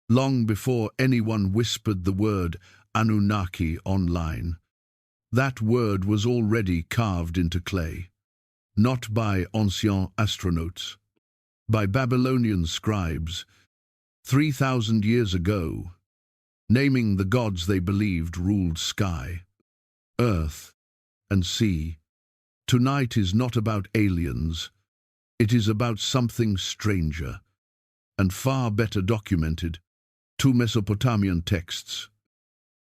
long before anyone whispered the word Anunnaki online. That word was already carved into clay, not by ancient astronautes, by Babylonian scribes 3,000 years ago, naming the gods they believed ruled sky, earth, and sea. Tonight is not about aliens, it is about something stranger, and far better documented. Two Mesopotamian texts,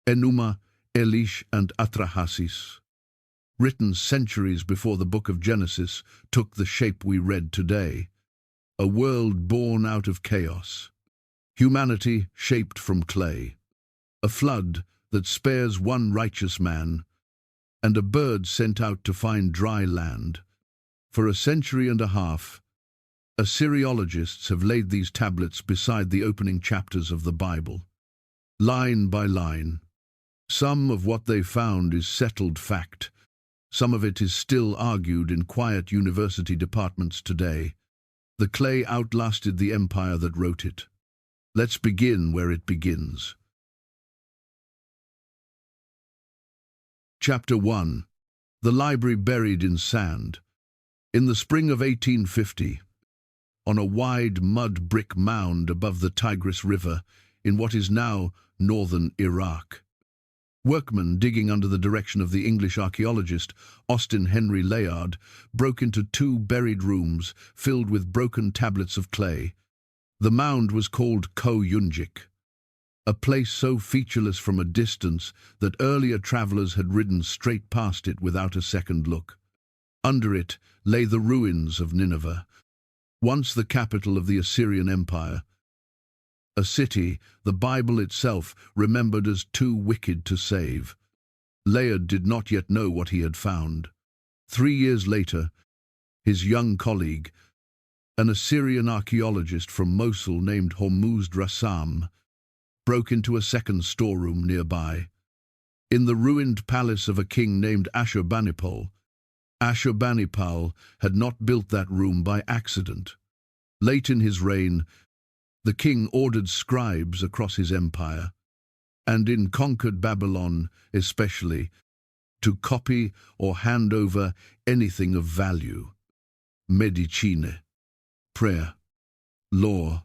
Enuma Elish and Atrahasis, written centuries before the book of Genesis took the shape we read today, a world born out of chaos, humanity shaped from clay, a flood that spares one righteous man, and a bird sent out to find dry land. For a century and a half, Assyriologists have laid these tablets beside the opening chapters of the Bible, line by line. Some of what they found is settled fact. Some of it is still argued in quiet university departments today. The clay outlasted the empire that wrote it. Let's begin where it begins. Chapter 1. The Library Buried in Sand. In the spring of 1850, on a wide mud brick mound above the Tigris River in what is now northern Iraq, workmen digging under the direction of the English archaeologist Austin Henry Layard broke into two buried rooms filled with broken tablets of clay. The mound was called Ko-Yunjik, a place so featureless from a distance that earlier travelers had ridden straight past it without a second look. Under it lay the ruins of Nineveh, once the capital of the Assyrian Empire, a city the Bible itself remembered as too wicked to save. Layard did not yet know what he had found. 3 years later, his young colleague, an Assyrian archaeologist from Mosul named Hormuzd Rassam, broke into a second storeroom nearby. In the ruined palace of a king named Ashurbanipal, Ashurbanipal had not built that room by accident. Late in his reign, the king ordered scribes across his empire, and in conquered Babylon especially, to copy or hand over anything of value. Medicine, prayer, law,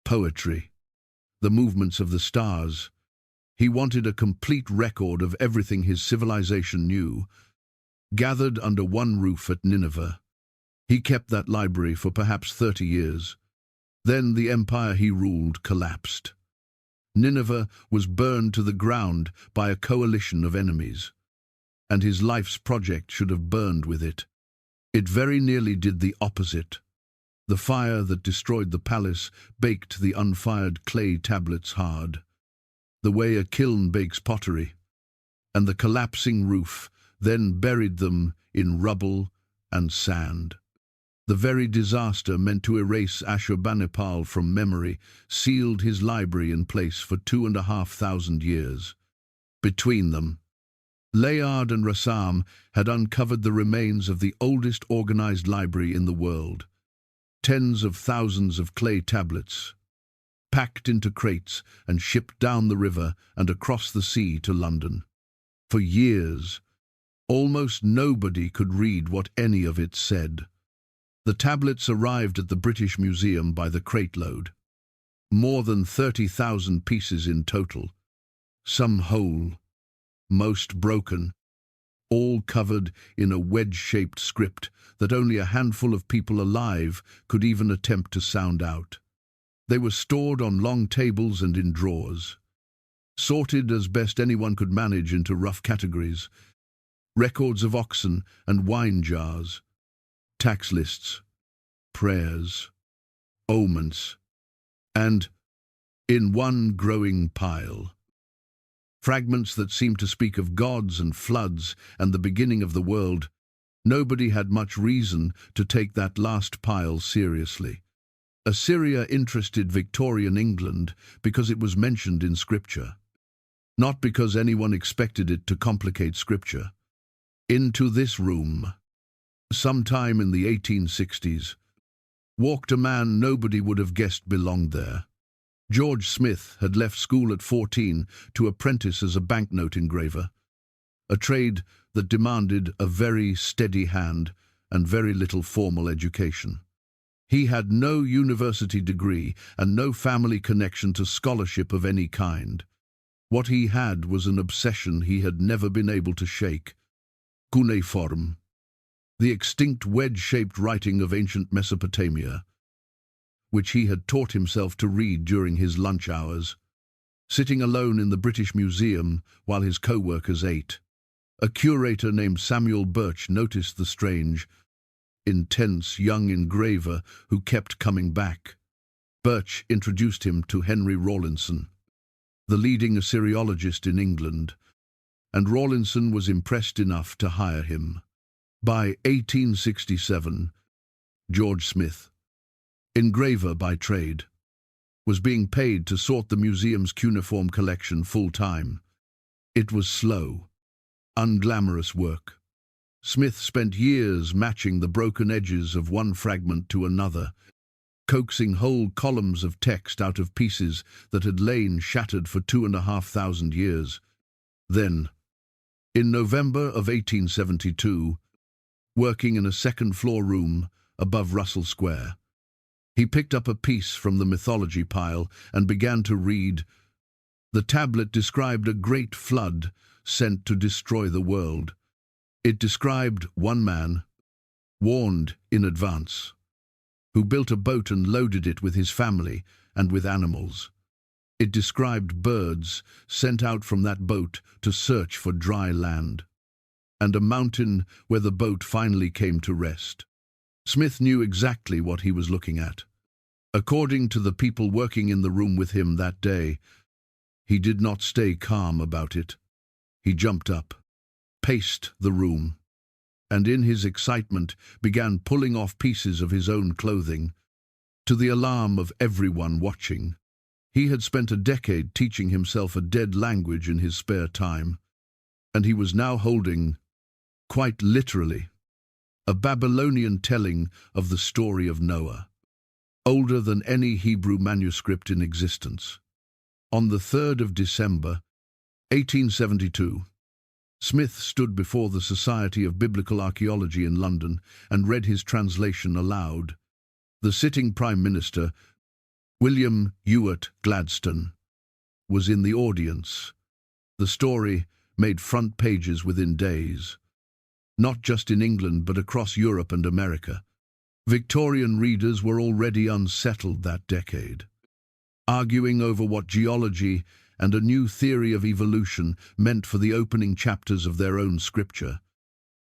poetry, the movements of the stars. He wanted a complete record of everything his civilization knew, gathered under one roof at Nineveh. He kept that library for perhaps 30 years. Then the empire he ruled collapsed. Nineveh was burned to the ground by a coalition of enemies, and his life's project should have burned with it. It very nearly did the opposite. The fire that destroyed the palace baked the unfired clay tablets hard, the way a kiln bakes pottery, and the collapsing roof then buried them in rubble and sand. The very disaster meant to erase Ashurbanipal from memory sealed his library in place for 2,500 years. Between them, Layard and Rassam had uncovered the remains of the oldest organized library in the world. Tens of thousands of clay tablets, packed into crates and shipped down the river and across the sea to London. For years, almost nobody could read what any of it said. The tablets arrived at the British Museum by the crate load. More than 30,000 pieces in total, some whole, most broken, all covered in a wedge-shaped script that only a handful of people alive could even attempt to sound out. They were stored on long tables and in drawers, sorted as best anyone could manage into rough categories: records of oxen and wine jars, tax lists, prayers, omens, and, in one growing pile, fragments that seemed to speak of gods and floods and the beginning of the world. Nobody had much reason to take that last pile seriously. Assyria interested Victorian England because it was mentioned in Scripture, not because anyone expected it to complicate Scripture. Into this room, sometime in the 1860s, walked a man nobody would have guessed belonged there. George Smith had left school at 14 to apprentice as a banknote engraver, a trade that demanded a very steady hand and very little formal education. He had no university degree and no family connection to scholarship of any kind. What he had was an obsession he had never been able to shake: cuneiform, the extinct wedge-shaped writing of ancient Mesopotamia, which he had taught himself to read during his lunch hours, sitting alone in the British Museum while his co-workers ate. A curator named Samuel Birch noticed the strange, intense young engraver who kept coming back. Birch introduced him to Henry Rawlinson, the leading Assyriologist in England, and Rawlinson was impressed enough to hire him. By 1867, George Smith, engraver by trade, was being paid to sort the museum's cuneiform collection full-time. It was slow, unglamorous work. Smith spent years matching the broken edges of one fragment to another, coaxing whole columns of text out of pieces that had lain shattered for 2,500 years. Then, in November of 1872, working in a second-floor room above Russell Square, he picked up a piece from the mythology pile and began to read. The tablet described a great flood sent to destroy the world. It described one man, warned in advance, who built a boat and loaded it with his family and with animals. It described birds sent out from that boat to search for dry land, and a mountain where the boat finally came to rest. Smith knew exactly what he was looking at. According to the people working in the room with him that day, he did not stay calm about it. He jumped up, paced the room, and in his excitement began pulling off pieces of his own clothing, to the alarm of everyone watching. He had spent a decade teaching himself a dead language in his spare time, and he was now holding, quite literally, a Babylonian telling of the story of Noah, older than any Hebrew manuscript in existence. On the 3rd of December, 1872, Smith stood before the Society of Biblical Archaeology in London and read his translation aloud. The sitting Prime Minister, William Ewart Gladstone, was in the audience. The story made front pages within days, not just in England but across Europe and America. Victorian readers were already unsettled that decade, arguing over what geology and a new theory of evolution meant for the opening chapters of their own scripture.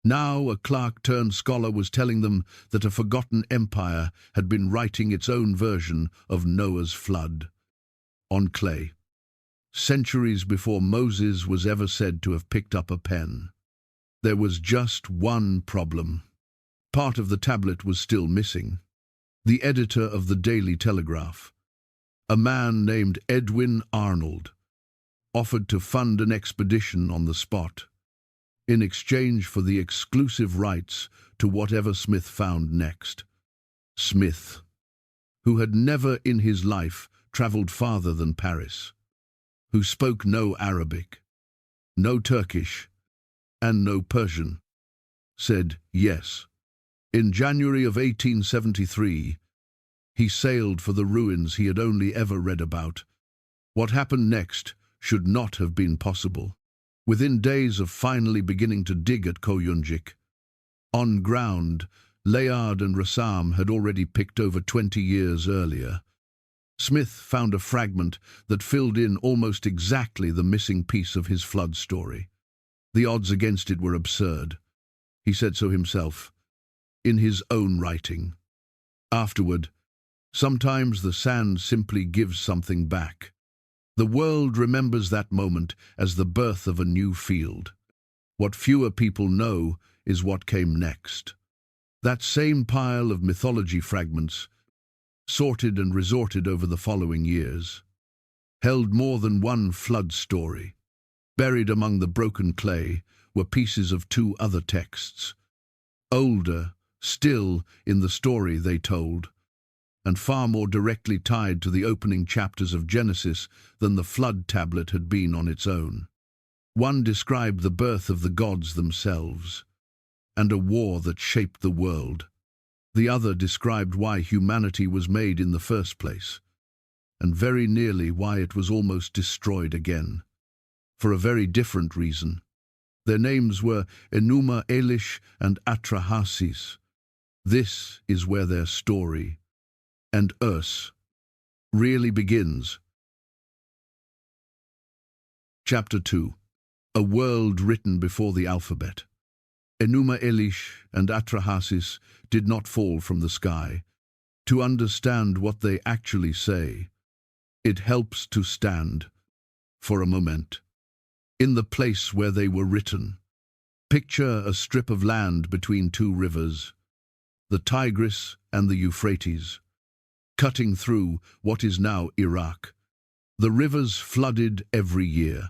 Now a clerk-turned-scholar was telling them that a forgotten empire had been writing its own version of Noah's flood, on clay, centuries before Moses was ever said to have picked up a pen. There was just one problem. Part of the tablet was still missing. The editor of the Daily Telegraph, a man named Edwin Arnold, offered to fund an expedition on the spot, in exchange for the exclusive rights to whatever Smith found next. Smith, who had never in his life travelled farther than Paris, who spoke no Arabic, no Turkish, and no Persian, said yes. In January of 1873, he sailed for the ruins he had only ever read about. What happened next should not have been possible. Within days of finally beginning to dig at Koyunjik, on ground Layard and Rassam had already picked over 20 years earlier, Smith found a fragment that filled in almost exactly the missing piece of his flood story. The odds against it were absurd. He said so himself, in his own writing. Afterward, sometimes the sand simply gives something back. The world remembers that moment as the birth of a new field. What fewer people know is what came next. That same pile of mythology fragments, sorted and resorted over the following years, held more than one flood story. Buried among the broken clay were pieces of two other texts, older still in the story they told, and far more directly tied to the opening chapters of Genesis than the flood tablet had been on its own. One described the birth of the gods themselves, and a war that shaped the world. The other described why humanity was made in the first place, and very nearly why it was almost destroyed again, for a very different reason. Their names were Enuma Elish and Atrahasis. This is where their story, and Urs, really begins. Chapter 2. A world written before the alphabet. Enuma Elish and Atrahasis did not fall from the sky. To understand what they actually say, it helps to stand, for a moment, in the place where they were written. Picture a strip of land between two rivers, the Tigris and the Euphrates, cutting through what is now Iraq. The rivers flooded every year,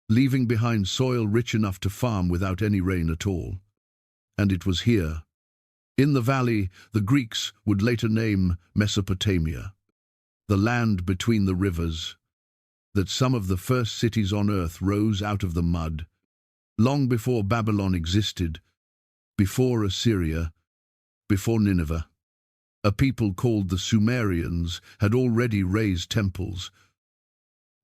leaving behind soil rich enough to farm without any rain at all. And it was here, in the valley the Greeks would later name Mesopotamia, the land between the rivers, that some of the first cities on earth rose out of the mud, long before Babylon existed, before Assyria, before Nineveh. A people called the Sumerians had already raised temples,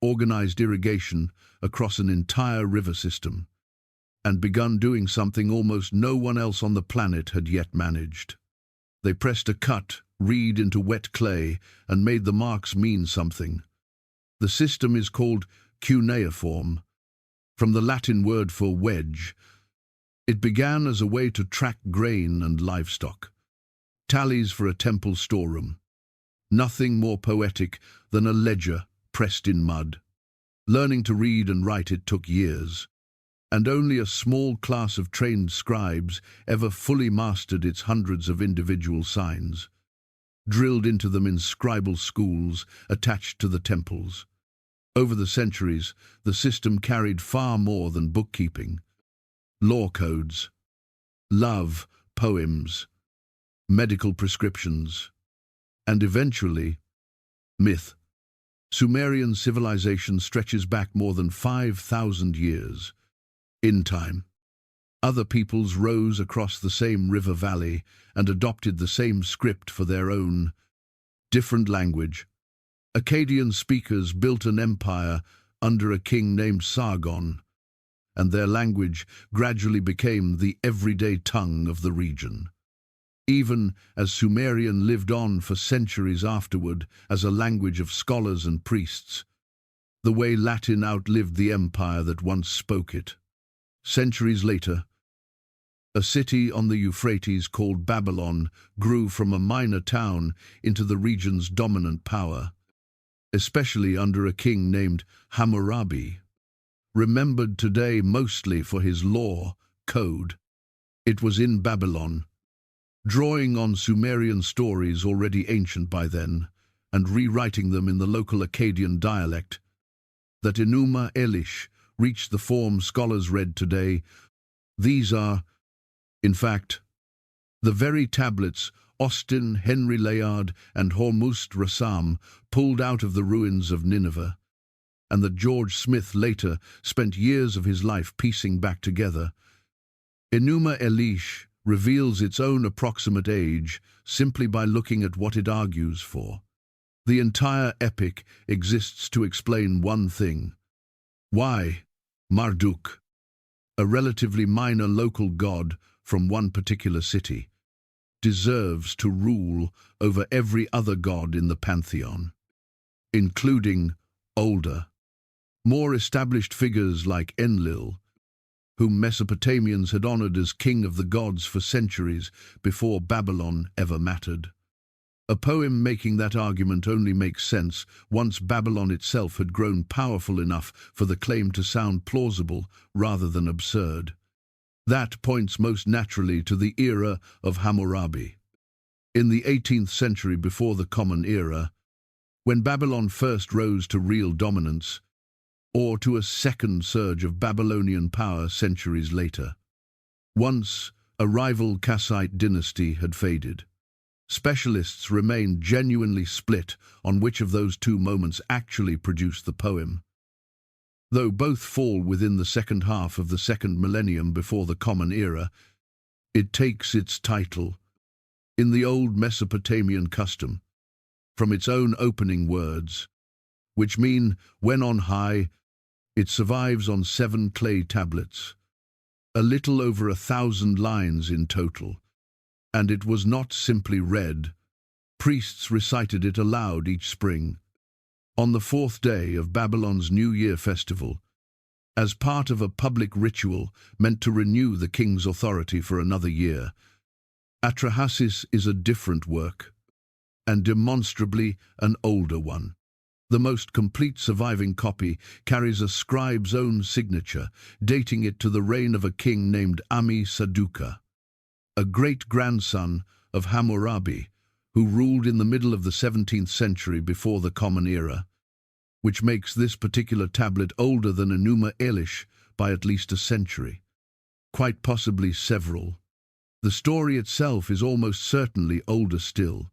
organized irrigation across an entire river system, and begun doing something almost no one else on the planet had yet managed. They pressed a cut reed into wet clay and made the marks mean something. The system is called cuneiform, from the Latin word for wedge. It began as a way to track grain and livestock, tallies for a temple storeroom. Nothing more poetic than a ledger pressed in mud. Learning to read and write it took years, and only a small class of trained scribes ever fully mastered its hundreds of individual signs, drilled into them in scribal schools attached to the temples. Over the centuries, the system carried far more than bookkeeping. Law codes, love poems, medical prescriptions, and eventually, myth. Sumerian civilization stretches back more than 5,000 years. In time, other peoples rose across the same river valley and adopted the same script for their own, different language. Akkadian speakers built an empire under a king named Sargon, and their language gradually became the everyday tongue of the region. Even as Sumerian lived on for centuries afterward as a language of scholars and priests, the way Latin outlived the empire that once spoke it. Centuries later, a city on the Euphrates called Babylon grew from a minor town into the region's dominant power, especially under a king named Hammurabi, remembered today mostly for his law code. It was in Babylon, drawing on Sumerian stories already ancient by then, and rewriting them in the local Akkadian dialect, that Enuma Elish reached the form scholars read today. These are, in fact, the very tablets Austin, Henry Layard, and Hormuzd Rassam pulled out of the ruins of Nineveh, and that George Smith later spent years of his life piecing back together. Enuma Elish reveals its own approximate age simply by looking at what it argues for. The entire epic exists to explain one thing: why Marduk, a relatively minor local god from one particular city, deserves to rule over every other god in the pantheon, including older, more established figures like Enlil, whom Mesopotamians had honored as king of the gods for centuries before Babylon ever mattered. A poem making that argument only makes sense once Babylon itself had grown powerful enough for the claim to sound plausible rather than absurd. That points most naturally to the era of Hammurabi. In the 18th century before the Common Era, when Babylon first rose to real dominance, or to a second surge of Babylonian power centuries later. Once, a rival Kassite dynasty had faded. Specialists remain genuinely split on which of those two moments actually produced the poem. Though both fall within the second half of the second millennium before the Common Era, it takes its title, in the old Mesopotamian custom, from its own opening words, which mean, when on high. It survives on 7 clay tablets, a little over 1,000 lines in total, and it was not simply read. Priests recited it aloud each spring, on the 4th day of Babylon's New Year festival, as part of a public ritual meant to renew the king's authority for another year. Atrahasis is a different work, and demonstrably an older one. The most complete surviving copy carries a scribe's own signature, dating it to the reign of a king named Saduqa, a great-grandson of Hammurabi, who ruled in the middle of the 17th century before the Common Era, which makes this particular tablet older than Enuma Elish by at least a century, quite possibly several. The story itself is almost certainly older still,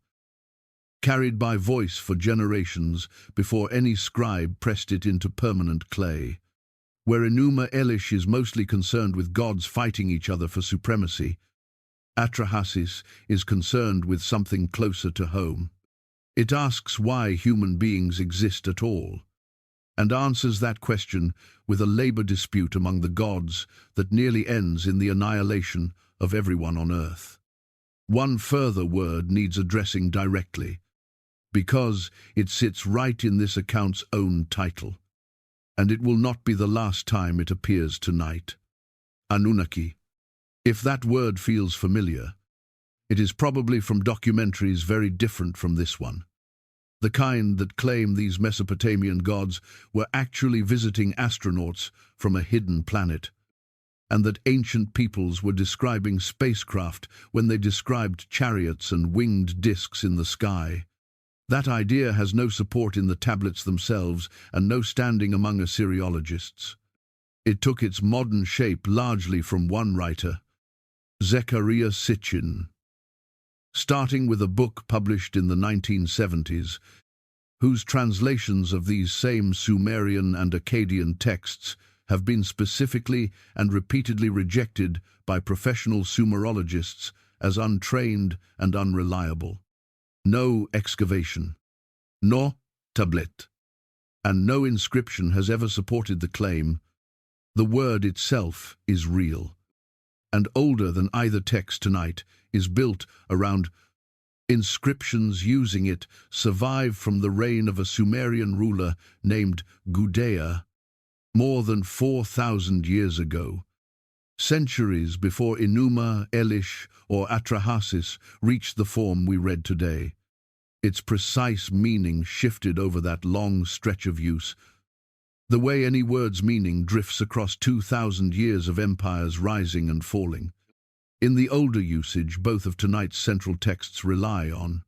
carried by voice for generations before any scribe pressed it into permanent clay. Where Enuma Elish is mostly concerned with gods fighting each other for supremacy, Atrahasis is concerned with something closer to home. It asks why human beings exist at all, and answers that question with a labor dispute among the gods that nearly ends in the annihilation of everyone on earth. One further word needs addressing directly, because it sits right in this account's own title, and it will not be the last time it appears tonight. Anunnaki. If that word feels familiar, it is probably from documentaries very different from this one, the kind that claim these Mesopotamian gods were actually visiting astronauts from a hidden planet, and that ancient peoples were describing spacecraft when they described chariots and winged discs in the sky. That idea has no support in the tablets themselves and no standing among Assyriologists. It took its modern shape largely from one writer, Zecharia Sitchin, starting with a book published in the 1970s, whose translations of these same Sumerian and Akkadian texts have been specifically and repeatedly rejected by professional Sumerologists as untrained and unreliable. No excavation, no tablet, and no inscription has ever supported the claim. The word itself is real, and older than either text tonight, is built around inscriptions using it survive from the reign of a Sumerian ruler named Gudea more than 4,000 years ago, centuries before Enuma Elish or Atrahasis reached the form we read today. Its precise meaning shifted over that long stretch of use, the way any word's meaning drifts across 2,000 years of empires rising and falling. In the older usage both of tonight's central texts rely on,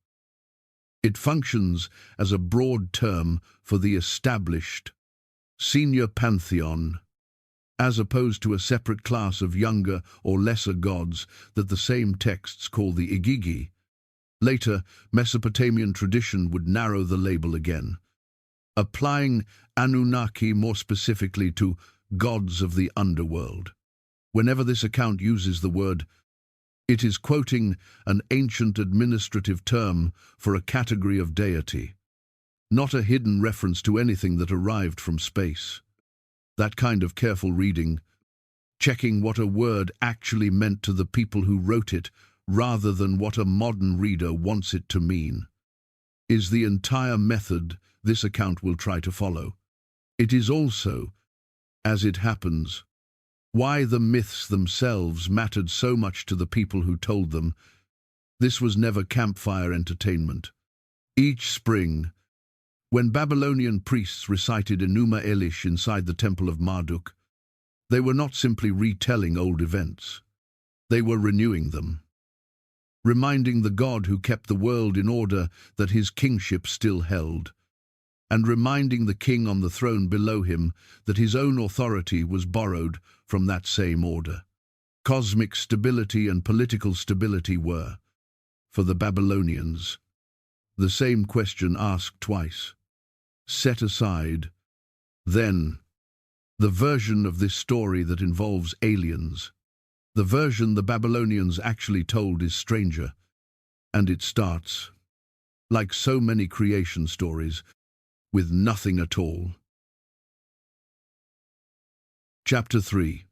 it functions as a broad term for the established, senior pantheon, as opposed to a separate class of younger or lesser gods that the same texts call the Igigi. Later, Mesopotamian tradition would narrow the label again, applying Anunnaki more specifically to gods of the underworld. Whenever this account uses the word, it is quoting an ancient administrative term for a category of deity, not a hidden reference to anything that arrived from space. That kind of careful reading, checking what a word actually meant to the people who wrote it rather than what a modern reader wants it to mean, is the entire method this account will try to follow. It is also, as it happens, why the myths themselves mattered so much to the people who told them. This was never campfire entertainment. Each spring, when Babylonian priests recited Enuma Elish inside the temple of Marduk, they were not simply retelling old events. They were renewing them, reminding the God who kept the world in order that his kingship still held, and reminding the king on the throne below him that his own authority was borrowed from that same order. Cosmic stability and political stability were, for the Babylonians. The same question asked twice. Set aside. Then, the version of this story that involves aliens. The version the Babylonians actually told is stranger, and it starts, like so many creation stories, with nothing at all. Chapter 3.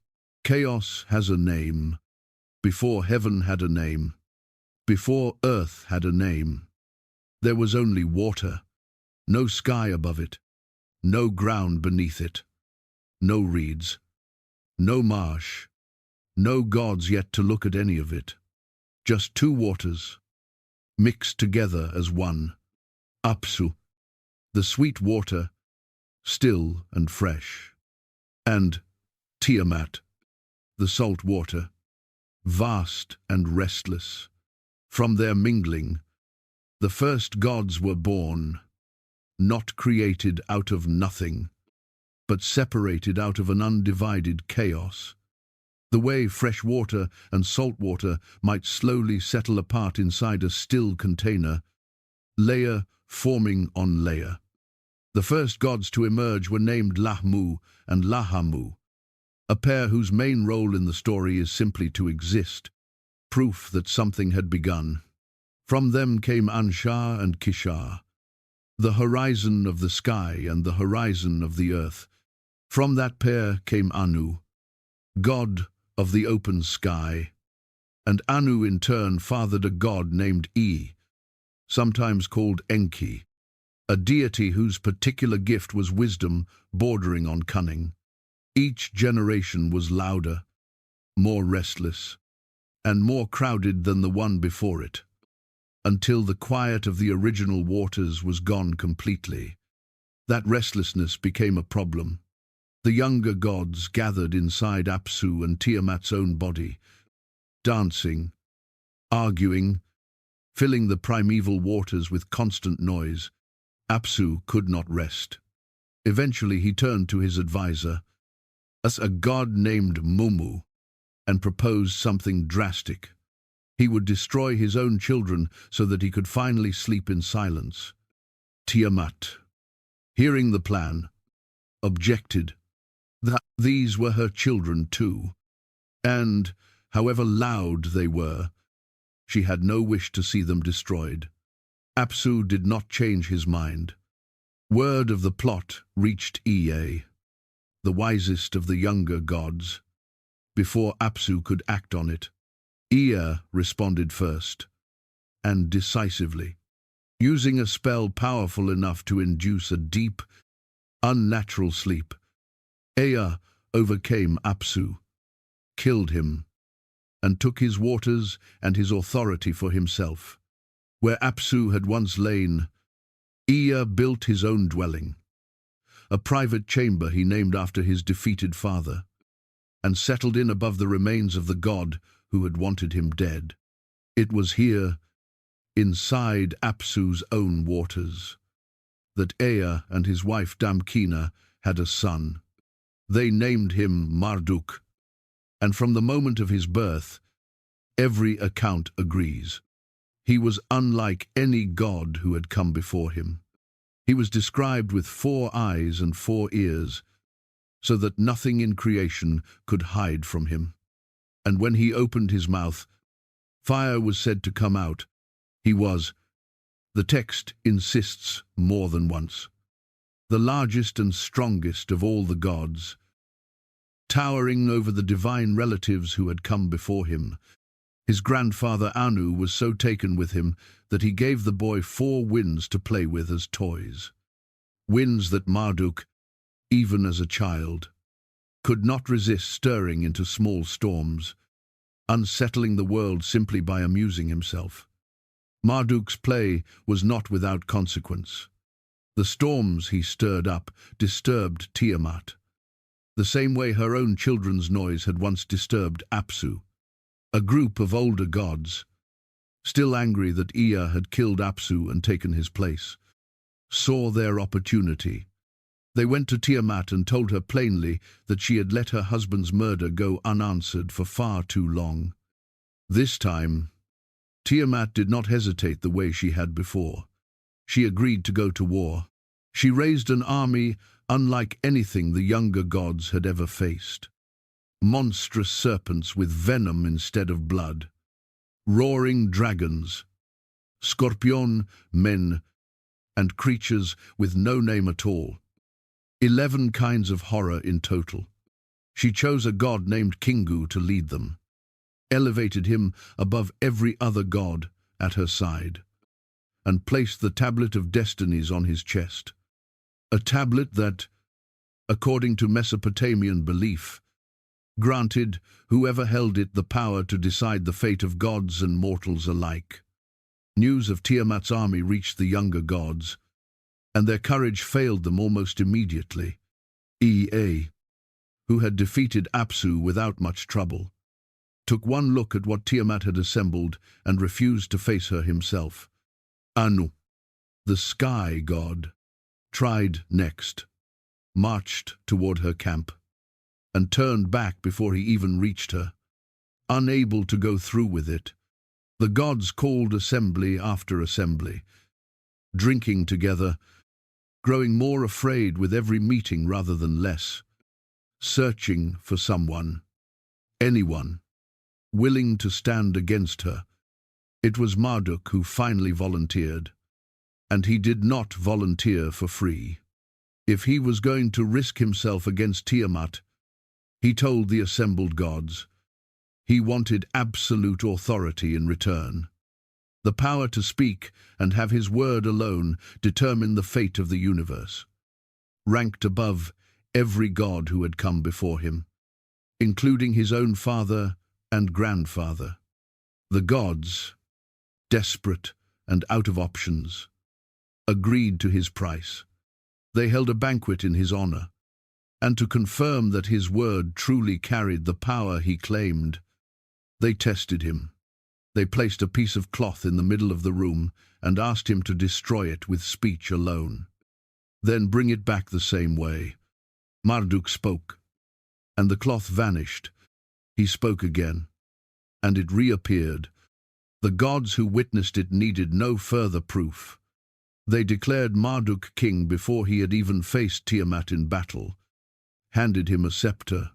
Chaos has a name. Before heaven had a name. Before earth had a name. There was only water, no sky above it, no ground beneath it, no reeds, no marsh, no gods yet to look at any of it. Just two waters, mixed together as one. Apsu, the sweet water, still and fresh. And Tiamat, the salt water, vast and restless. From their mingling, the first gods were born, not created out of nothing, but separated out of an undivided chaos. The way fresh water and salt water might slowly settle apart inside a still container, layer forming on layer. The first gods to emerge were named Lahmu and Lahamu, a pair whose main role in the story is simply to exist, proof that something had begun. From them came Anshar and Kishar, the horizon of the sky and the horizon of the earth. From that pair came Anu, god of the open sky, and Anu in turn fathered a god named E, sometimes called Enki, a deity whose particular gift was wisdom bordering on cunning. Each generation was louder, more restless, and more crowded than the one before it, until the quiet of the original waters was gone completely. That restlessness became a problem. The younger gods gathered inside Apsu and Tiamat's own body, dancing, arguing, filling the primeval waters with constant noise. Apsu could not rest. Eventually he turned to his advisor, a god named Mumu, and proposed something drastic. He would destroy his own children so that he could finally sleep in silence. Tiamat, hearing the plan, objected that these were her children too, and, however loud they were, she had no wish to see them destroyed. Apsu did not change his mind. Word of the plot reached Ea, the wisest of the younger gods. Before Apsu could act on it, Ea responded first, and decisively, using a spell powerful enough to induce a deep, unnatural sleep. Ea overcame Apsu, killed him, and took his waters and his authority for himself. Where Apsu had once lain, Ea built his own dwelling, a private chamber he named after his defeated father, and settled in above the remains of the god who had wanted him dead. It was here, inside Apsu's own waters, that Ea and his wife Damkina had a son. They named him Marduk, and from the moment of his birth, every account agrees. He was unlike any god who had come before him. He was described with 4 eyes and 4 ears, so that nothing in creation could hide from him. And when he opened his mouth, fire was said to come out. He was, the text insists more than once, the largest and strongest of all the gods, towering over the divine relatives who had come before him. His grandfather Anu was so taken with him that he gave the boy 4 winds to play with as toys. Winds that Marduk, even as a child, could not resist stirring into small storms, unsettling the world simply by amusing himself. Marduk's play was not without consequence. The storms he stirred up disturbed Tiamat, the same way her own children's noise had once disturbed Apsu. A group of older gods, still angry that Ea had killed Apsu and taken his place, saw their opportunity. They went to Tiamat and told her plainly that she had let her husband's murder go unanswered for far too long. This time, Tiamat did not hesitate the way she had before. She agreed to go to war. She raised an army unlike anything the younger gods had ever faced. Monstrous serpents with venom instead of blood, roaring dragons, scorpion men, and creatures with no name at all. 11 kinds of horror in total. She chose a god named Kingu to lead them, elevated him above every other god at her side, and placed the tablet of destinies on his chest. A tablet that, according to Mesopotamian belief, granted whoever held it the power to decide the fate of gods and mortals alike. News of Tiamat's army reached the younger gods, and their courage failed them almost immediately. Ea, who had defeated Apsu without much trouble, took one look at what Tiamat had assembled and refused to face her himself. Anu, the sky god, tried next, marched toward her camp, and turned back before he even reached her. Unable to go through with it, the gods called assembly after assembly, drinking together, growing more afraid with every meeting rather than less, searching for someone, anyone, willing to stand against her. It was Marduk who finally volunteered, and he did not volunteer for free. If he was going to risk himself against Tiamat, he told the assembled gods, he wanted absolute authority in return. The power to speak and have his word alone determine the fate of the universe, ranked above every god who had come before him, including his own father and grandfather. The gods, desperate and out of options, agreed to his price. They held a banquet in his honor, and to confirm that his word truly carried the power he claimed, they tested him. They placed a piece of cloth in the middle of the room and asked him to destroy it with speech alone. Then bring it back the same way. Marduk spoke, and the cloth vanished. He spoke again, and it reappeared. The gods who witnessed it needed no further proof. They declared Marduk king before he had even faced Tiamat in battle, handed him a scepter,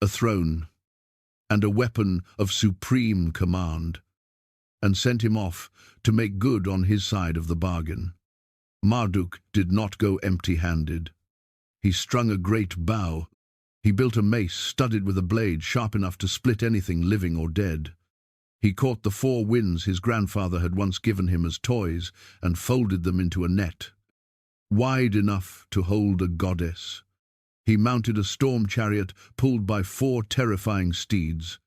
a throne, and a weapon of supreme command, and sent him off to make good on his side of the bargain. Marduk did not go empty-handed. He strung a great bow. He built a mace studded with a blade sharp enough to split anything living or dead. He caught the 4 winds his grandfather had once given him as toys and folded them into a net, wide enough to hold a goddess. He mounted a storm chariot pulled by 4 terrifying steeds,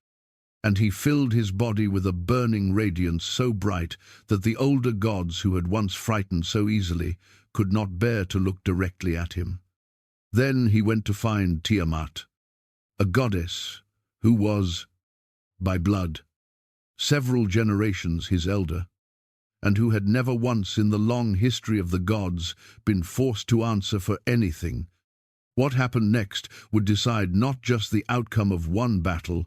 and he filled his body with a burning radiance so bright that the older gods who had once frightened so easily could not bear to look directly at him. Then he went to find Tiamat, a goddess who was, by blood, several generations his elder, and who had never once in the long history of the gods been forced to answer for anything. What happened next would decide not just the outcome of one battle,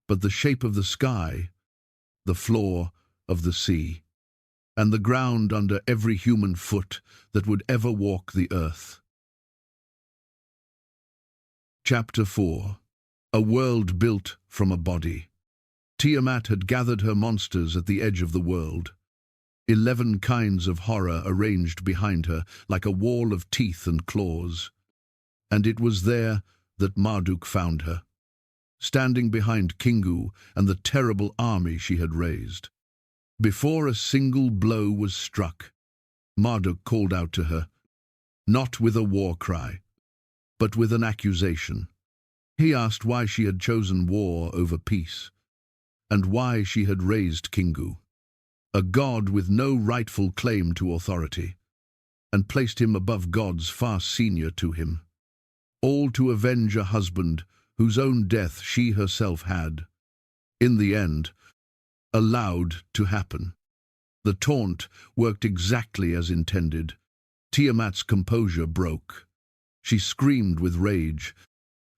but the shape of the sky, the floor of the sea, and the ground under every human foot that would ever walk the earth. Chapter 4. A world built from a body. Tiamat had gathered her monsters at the edge of the world, 11 kinds of horror arranged behind her like a wall of teeth and claws. And it was there that Marduk found her, standing behind Kingu and the terrible army she had raised. Before a single blow was struck, Marduk called out to her, not with a war cry, but with an accusation. He asked why she had chosen war over peace, and why she had raised Kingu, a god with no rightful claim to authority, and placed him above gods far senior to him, all to avenge a husband whose own death she herself had, in the end, allowed to happen. The taunt worked exactly as intended. Tiamat's composure broke. She screamed with rage,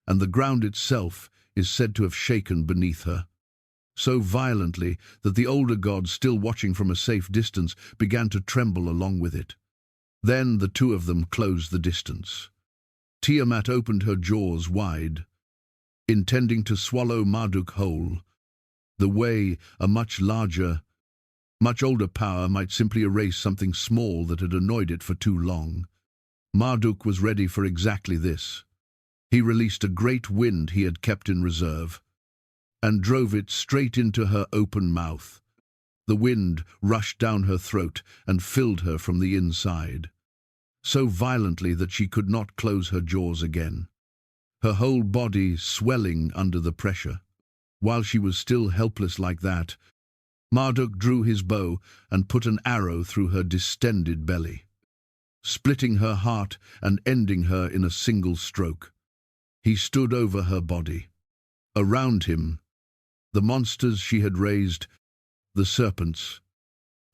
and the ground itself is said to have shaken beneath her. so violently that the older gods, still watching from a safe distance, began to tremble along with it. Then the two of them closed the distance. Tiamat opened her jaws wide, intending to swallow Marduk whole, the way a much larger, much older power might simply erase something small that had annoyed it for too long. Marduk was ready for exactly this. He released a great wind he had kept in reserve, and drove it straight into her open mouth. The wind rushed down her throat and filled her from the inside, so violently that she could not close her jaws again, her whole body swelling under the pressure. While she was still helpless like that, Marduk drew his bow and put an arrow through her distended belly, splitting her heart and ending her in a single stroke. He stood over her body. Around him, the monsters she had raised, the serpents,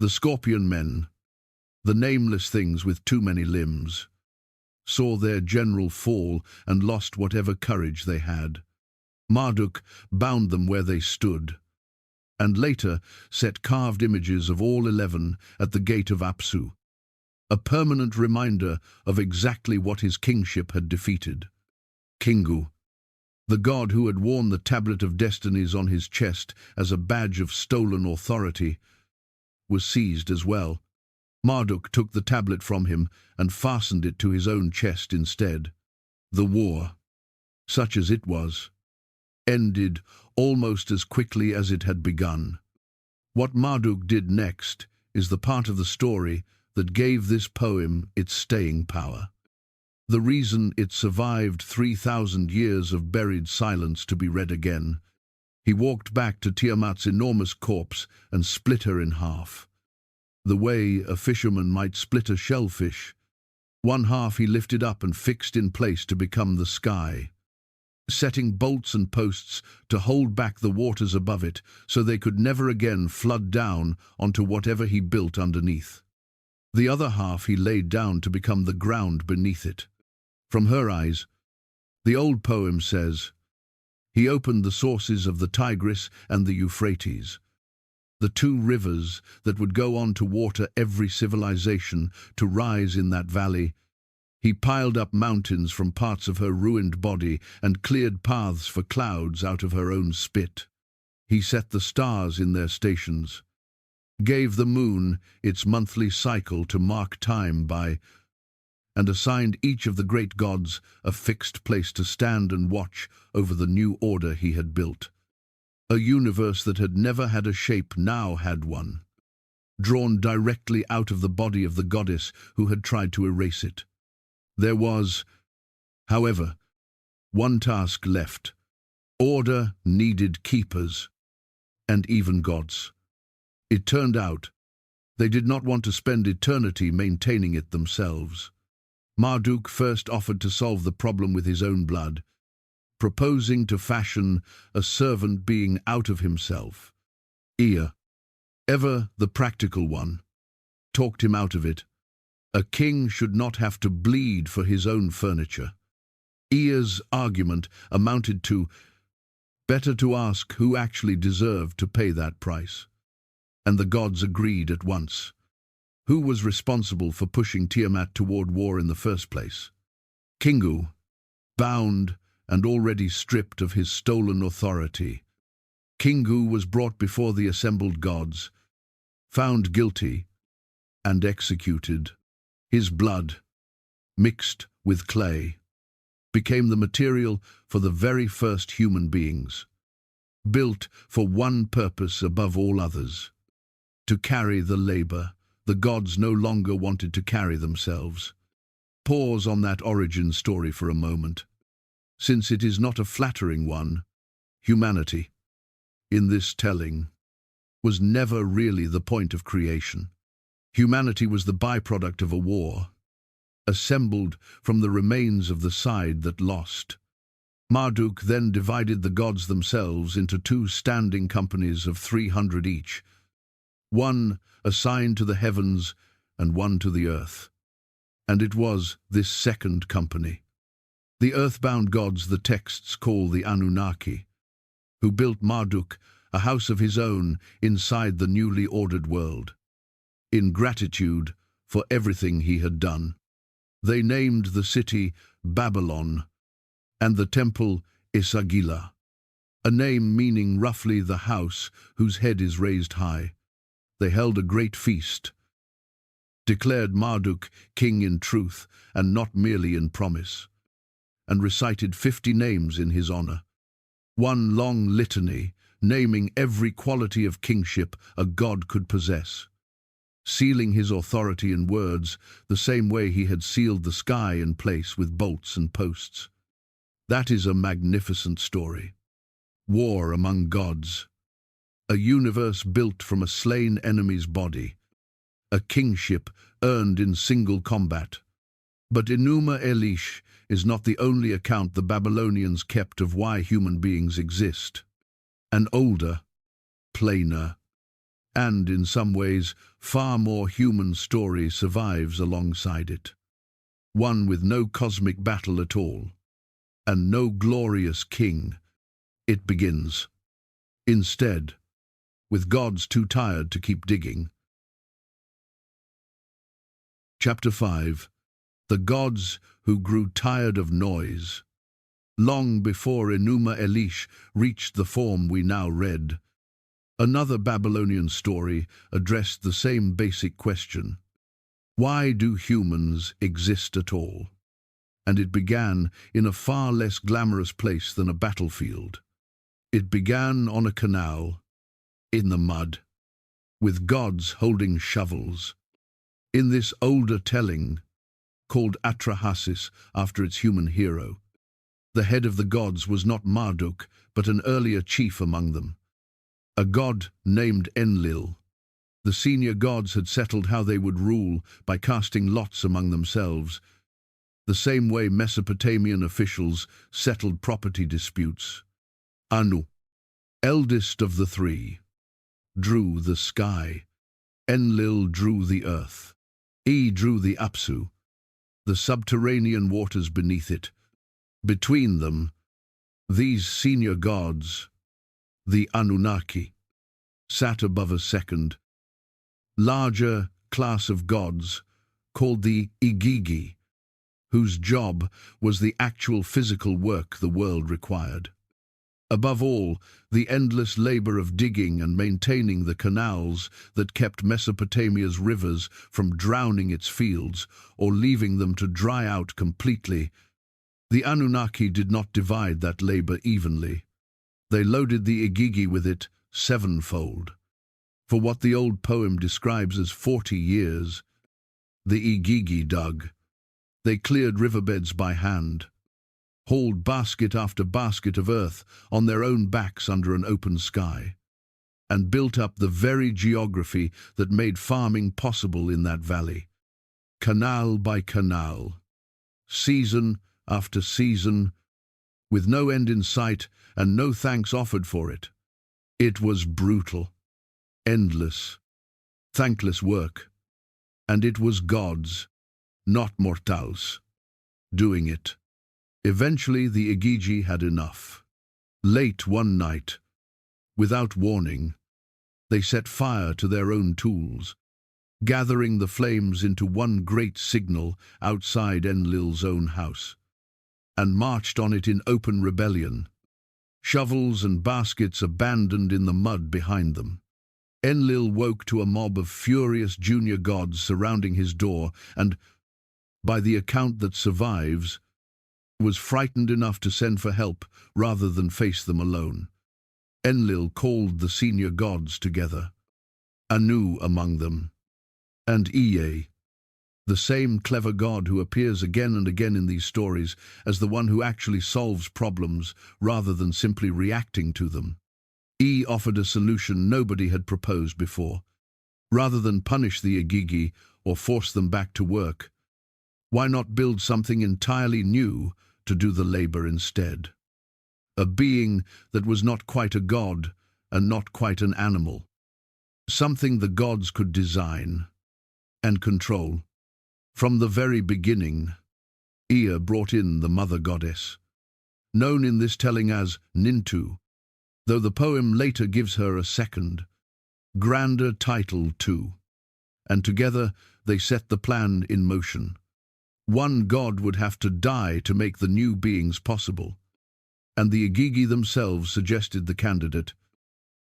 the scorpion men, the nameless things with too many limbs, saw their general fall and lost whatever courage they had. Marduk bound them where they stood, and later set carved images of all 11 at the gate of Apsu, a permanent reminder of exactly what his kingship had defeated. Kingu, the god who had worn the tablet of destinies on his chest as a badge of stolen authority, was seized as well. Marduk took the tablet from him and fastened it to his own chest instead. The war, such as it was, ended almost as quickly as it had begun. What Marduk did next is the part of the story that gave this poem its staying power. The reason it survived 3,000 years of buried silence to be read again. He walked back to Tiamat's enormous corpse and split her in half, the way a fisherman might split a shellfish. One half he lifted up and fixed in place to become the sky, setting bolts and posts to hold back the waters above it so they could never again flood down onto whatever he built underneath. The other half he laid down to become the ground beneath it. From her eyes, the old poem says, he opened the sources of the Tigris and the Euphrates, the two rivers that would go on to water every civilization to rise in that valley. He piled up mountains from parts of her ruined body and cleared paths for clouds out of her own spit. He set the stars in their stations, gave the moon its monthly cycle to mark time by, and assigned each of the great gods a fixed place to stand and watch over the new order he had built. A universe that had never had a shape now had one, drawn directly out of the body of the goddess who had tried to erase it. There was, however, one task left. Order needed keepers, and even gods. It turned out they did not want to spend eternity maintaining it themselves. Marduk first offered to solve the problem with his own blood, proposing to fashion a servant being out of himself. Ea, ever the practical one, talked him out of it. A king should not have to bleed for his own furniture. Ea's argument amounted to, better to ask who actually deserved to pay that price. And the gods agreed at once. Who was responsible for pushing Tiamat toward war in the first place? Kingu, bound and already stripped of his stolen authority. Kingu was brought before the assembled gods, found guilty, and executed. His blood, mixed with clay, became the material for the very first human beings, built for one purpose above all others, to carry the labor the gods no longer wanted to carry themselves. Pause on that origin story for a moment, since it is not a flattering one. Humanity, in this telling, was never really the point of creation. Humanity was the byproduct of a war, assembled from the remains of the side that lost. Marduk then divided the gods themselves into two standing companies of 300 each, one assigned to the heavens and one to the earth. And it was this second company, the earthbound gods the texts call the Anunnaki, who built Marduk a house of his own inside the newly ordered world. In gratitude for everything he had done, they named the city Babylon and the temple Esagila, a name meaning roughly the house whose head is raised high. They held a great feast, declared Marduk king in truth and not merely in promise, and recited 50 names in his honor. One long litany, naming every quality of kingship a god could possess, sealing his authority in words the same way he had sealed the sky in place with bolts and posts. That is a magnificent story. War among gods, a universe built from a slain enemy's body, a kingship earned in single combat. But Enuma Elish is not the only account the Babylonians kept of why human beings exist. An older, plainer, and in some ways far more human story survives alongside it. One with no cosmic battle at all, and no glorious king. It begins, instead, with gods too tired to keep digging. Chapter 5. The gods who grew tired of noise. Long before Enuma Elish reached the form we now read, another Babylonian story addressed the same basic question. Why do humans exist at all? And it began in a far less glamorous place than a battlefield. It began on a canal, in the mud, with gods holding shovels. In this older telling, called Atrahasis after its human hero, the head of the gods was not Marduk, but an earlier chief among them, a god named Enlil. The senior gods had settled how they would rule by casting lots among themselves, the same way Mesopotamian officials settled property disputes. Anu, eldest of the three, drew the sky. Enlil drew the earth. E drew the Apsu, the subterranean waters beneath it. Between them, these senior gods, the Anunnaki, sat above a second, larger class of gods called the Igigi, whose job was the actual physical work the world required. Above all, the endless labor of digging and maintaining the canals that kept Mesopotamia's rivers from drowning its fields or leaving them to dry out completely. The Anunnaki did not divide that labor evenly. They loaded the Igigi with it sevenfold. For what the old poem describes as 40 years, the Igigi dug. They cleared riverbeds by hand, hauled basket after basket of earth on their own backs under an open sky, and built up the very geography that made farming possible in that valley. Canal by canal, season after season, with no end in sight and no thanks offered for it. It was brutal, endless, thankless work, and it was gods, not mortals, doing it. Eventually the Igigi had enough. Late one night, without warning, they set fire to their own tools, gathering the flames into one great signal outside Enlil's own house, and marched on it in open rebellion, shovels and baskets abandoned in the mud behind them. Enlil woke to a mob of furious junior gods surrounding his door and, by the account that survives, was frightened enough to send for help rather than face them alone. Enlil called the senior gods together, Anu among them, and Ea, the same clever god who appears again and again in these stories as the one who actually solves problems rather than simply reacting to them. E offered a solution nobody had proposed before. Rather than punish the Igigi or force them back to work, why not build something entirely new to do the labor instead? A being that was not quite a god and not quite an animal. Something the gods could design and control. From the very beginning, Ea brought in the mother goddess, known in this telling as Nintu, though the poem later gives her a second, grander title too, and together they set the plan in motion. One god would have to die to make the new beings possible, and the Igigi themselves suggested the candidate,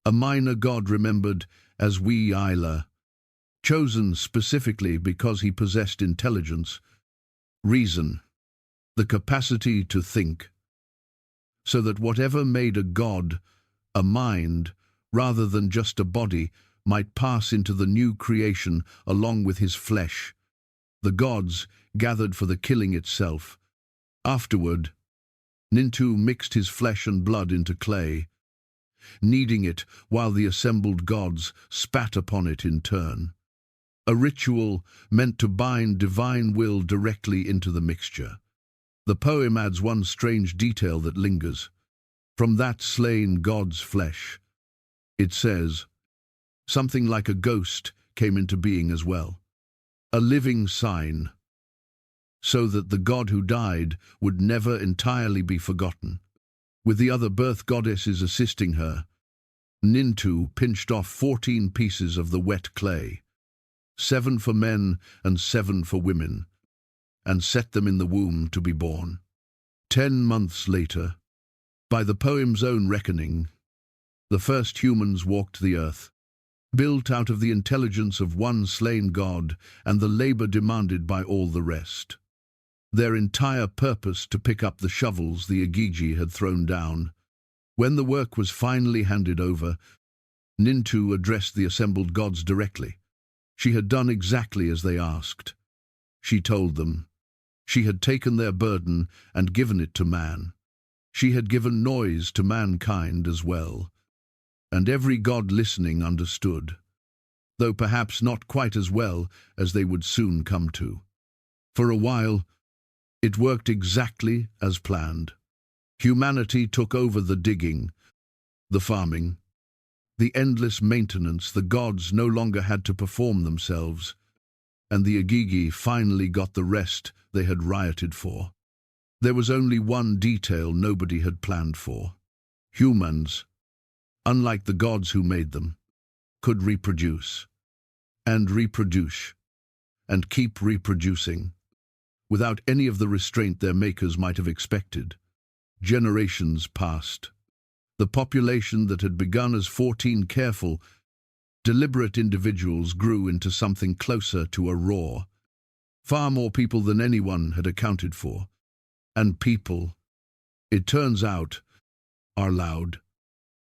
a minor god remembered as Ila, chosen specifically because he possessed intelligence, reason, the capacity to think, so that whatever made a god, a mind, rather than just a body, might pass into the new creation along with his flesh. The gods gathered for the killing itself. Afterward, Nintu mixed his flesh and blood into clay, kneading it while the assembled gods spat upon it in turn. A ritual meant to bind divine will directly into the mixture. The poem adds one strange detail that lingers. From that slain god's flesh, it says, something like a ghost came into being as well, a living sign, so that the god who died would never entirely be forgotten. With the other birth goddesses assisting her, Nintu pinched off 14 pieces of the wet clay, 7 for men and 7 for women, and set them in the womb to be born. 10 months later, by the poem's own reckoning, the first humans walked the earth, built out of the intelligence of one slain god and the labor demanded by all the rest. Their entire purpose to pick up the shovels the Igigi had thrown down. When the work was finally handed over, Nintu addressed the assembled gods directly. She had done exactly as they asked. She told them. She had taken their burden and given it to man. She had given noise to mankind as well. And every god listening understood, though perhaps not quite as well as they would soon come to. For a while, it worked exactly as planned. Humanity took over the digging, the farming, the endless maintenance. The gods no longer had to perform themselves, and the Igigi finally got the rest they had rioted for. There was only one detail nobody had planned for. Humans, unlike the gods who made them, could reproduce, and reproduce, and keep reproducing, without any of the restraint their makers might have expected. Generations passed. The population that had begun as 14 careful, deliberate individuals grew into something closer to a roar. Far more people than anyone had accounted for. And people, it turns out, are loud.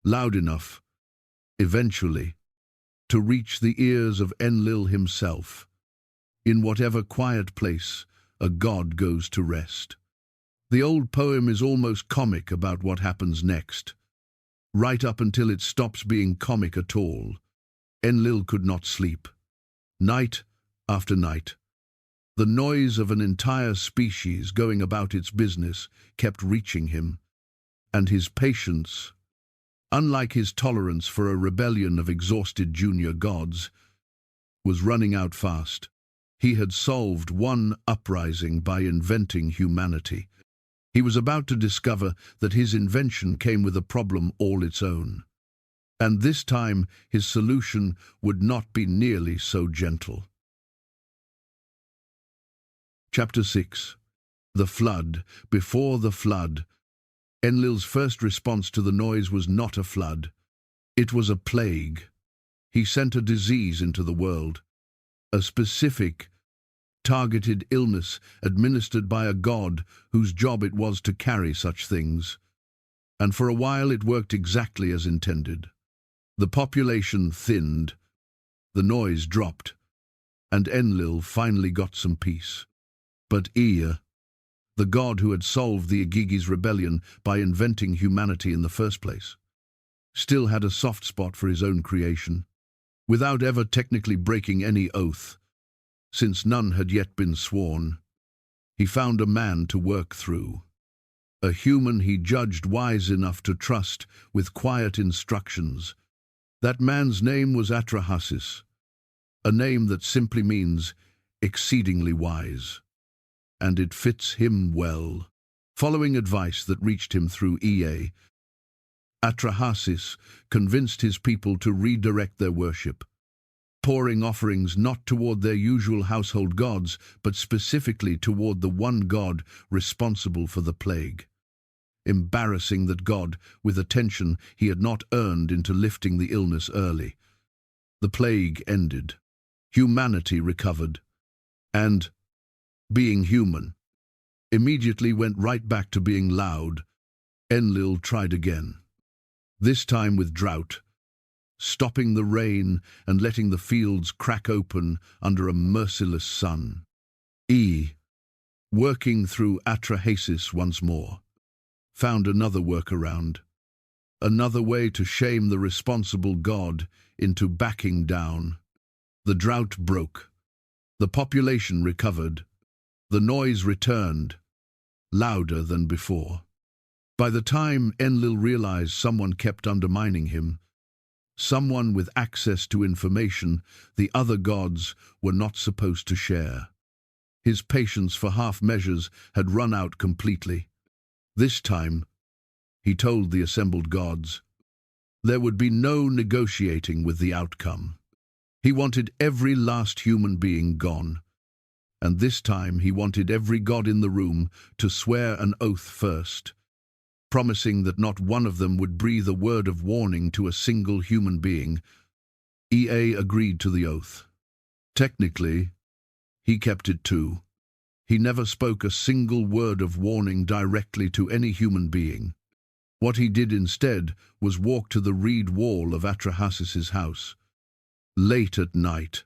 Loud enough, eventually, to reach the ears of Enlil himself. In whatever quiet place a god goes to rest. The old poem is almost comic about what happens next. Right up until it stops being comic at all, Enlil could not sleep. Night after night, the noise of an entire species going about its business kept reaching him, and his patience, unlike his tolerance for a rebellion of exhausted junior gods, was running out fast. He had solved one uprising by inventing humanity. He was about to discover that his invention came with a problem all its own. And this time his solution would not be nearly so gentle. Chapter 6. The Flood. Before the flood, Enlil's first response to the noise was not a flood. It was a plague. He sent a disease into the world, a specific, targeted illness administered by a god whose job it was to carry such things. And for a while it worked exactly as intended. The population thinned, the noise dropped, and Enlil finally got some peace. But Ea, the god who had solved the Igigi's rebellion by inventing humanity in the first place, still had a soft spot for his own creation, without ever technically breaking any oath. Since none had yet been sworn, he found a man to work through, a human he judged wise enough to trust with quiet instructions. That man's name was Atrahasis, a name that simply means exceedingly wise, and it fits him well. Following advice that reached him through Ea, Atrahasis convinced his people to redirect their worship, pouring offerings not toward their usual household gods, but specifically toward the one God responsible for the plague. Embarrassing that God, with attention he had not earned, into lifting the illness early. The plague ended. Humanity recovered. And, being human, immediately went right back to being loud. Enlil tried again. This time with drought, stopping the rain and letting the fields crack open under a merciless sun. Working through Atrahasis once more, found another workaround, another way to shame the responsible God into backing down. The drought broke. The population recovered. The noise returned, louder than before. By the time Enlil realized someone kept undermining him, someone with access to information the other gods were not supposed to share, his patience for half measures had run out completely. This time, he told the assembled gods, there would be no negotiating with the outcome. He wanted every last human being gone, and this time he wanted every god in the room to swear an oath first, promising that not one of them would breathe a word of warning to a single human being. Agreed to the oath. Technically, he kept it too. He never spoke a single word of warning directly to any human being. What he did instead was walk to the reed wall of Atrahasis's house, late at night,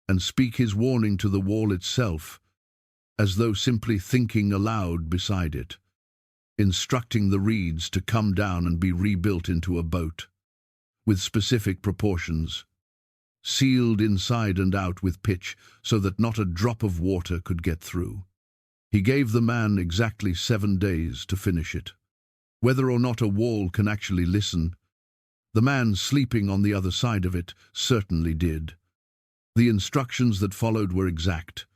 and speak his warning to the wall itself, as though simply thinking aloud beside it, instructing the reeds to come down and be rebuilt into a boat, with specific proportions, sealed inside and out with pitch so that not a drop of water could get through. He gave the man exactly 7 days to finish it. Whether or not a wall can actually listen, the man sleeping on the other side of it certainly did. The instructions that followed were exact.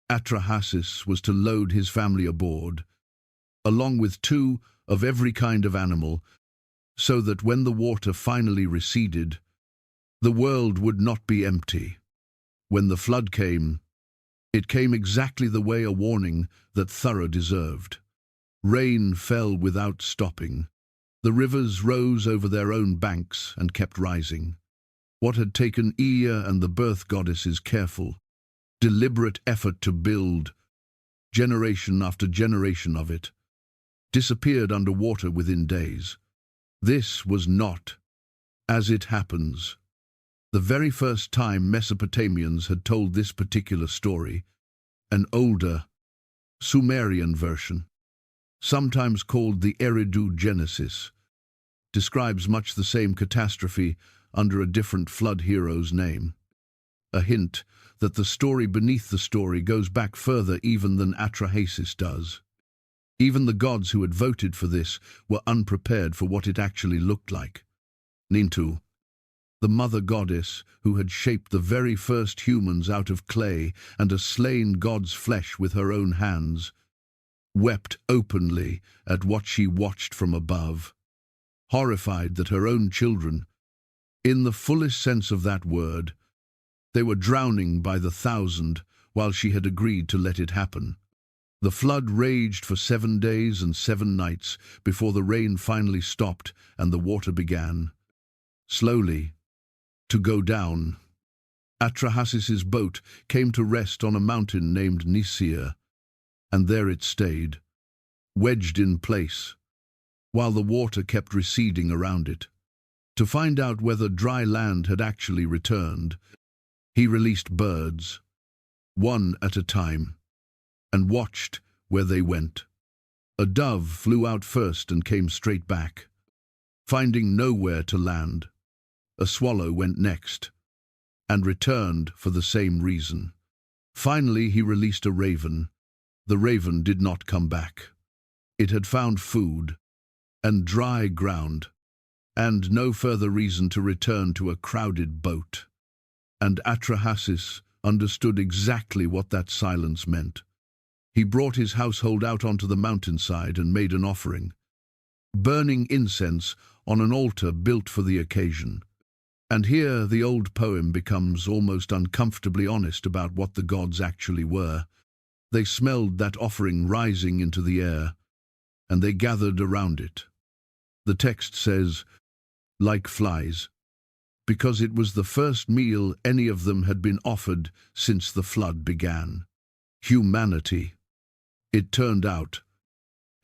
Atrahasis was to load his family aboard, along with 2 of every kind of animal, so that when the water finally receded, the world would not be empty. When the flood came, it came exactly the way a warning that thorough deserved. Rain fell without stopping. The rivers rose over their own banks and kept rising. What had taken Ea and the birth goddesses' careful, deliberate effort to build, generation after generation of it, disappeared under water within days. This was not, as it happens, the very first time Mesopotamians had told this particular story. An older, Sumerian version, sometimes called the Eridu Genesis, describes much the same catastrophe under a different flood hero's name. A hint that the story beneath the story goes back further even than Atrahasis does. Even the gods who had voted for this were unprepared for what it actually looked like. Nintu, the mother goddess who had shaped the very first humans out of clay and had slain God's flesh with her own hands, wept openly at what she watched from above, horrified that her own children, in the fullest sense of that word, they were drowning by the thousand while she had agreed to let it happen. The flood raged for 7 days and 7 nights before the rain finally stopped and the water began, slowly, to go down. Atrahasis's boat came to rest on a mountain named Nisir, and there it stayed, wedged in place, while the water kept receding around it. To find out whether dry land had actually returned, he released birds, one at a time, and watched where they went. A dove flew out first and came straight back, finding nowhere to land. A swallow went next, and returned for the same reason. Finally, he released a raven. The raven did not come back. It had found food and dry ground, and no further reason to return to a crowded boat. And Atrahasis understood exactly what that silence meant. He brought his household out onto the mountainside and made an offering, burning incense on an altar built for the occasion. And here the old poem becomes almost uncomfortably honest about what the gods actually were. They smelled that offering rising into the air, and they gathered around it. The text says, like flies, because it was the first meal any of them had been offered since the flood began. Humanity, it turned out,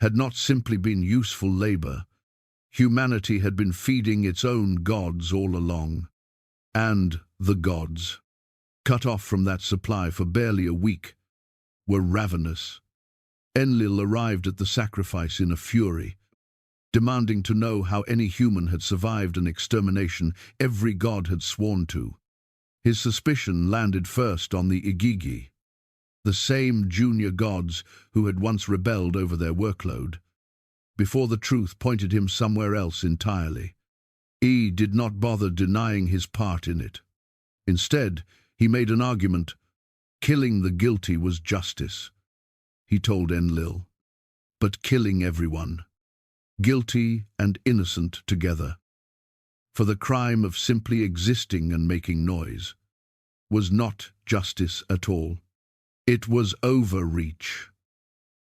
had not simply been useful labor. Humanity had been feeding its own gods all along. And the gods, cut off from that supply for barely a week, were ravenous. Enlil arrived at the sacrifice in a fury, demanding to know how any human had survived an extermination every god had sworn to. His suspicion landed first on the Igigi, the same junior gods who had once rebelled over their workload, before the truth pointed him somewhere else entirely. E did not bother denying his part in it. Instead, he made an argument. Killing the guilty was justice, he told Enlil, but killing everyone, guilty and innocent together, for the crime of simply existing and making noise, was not justice at all. It was overreach.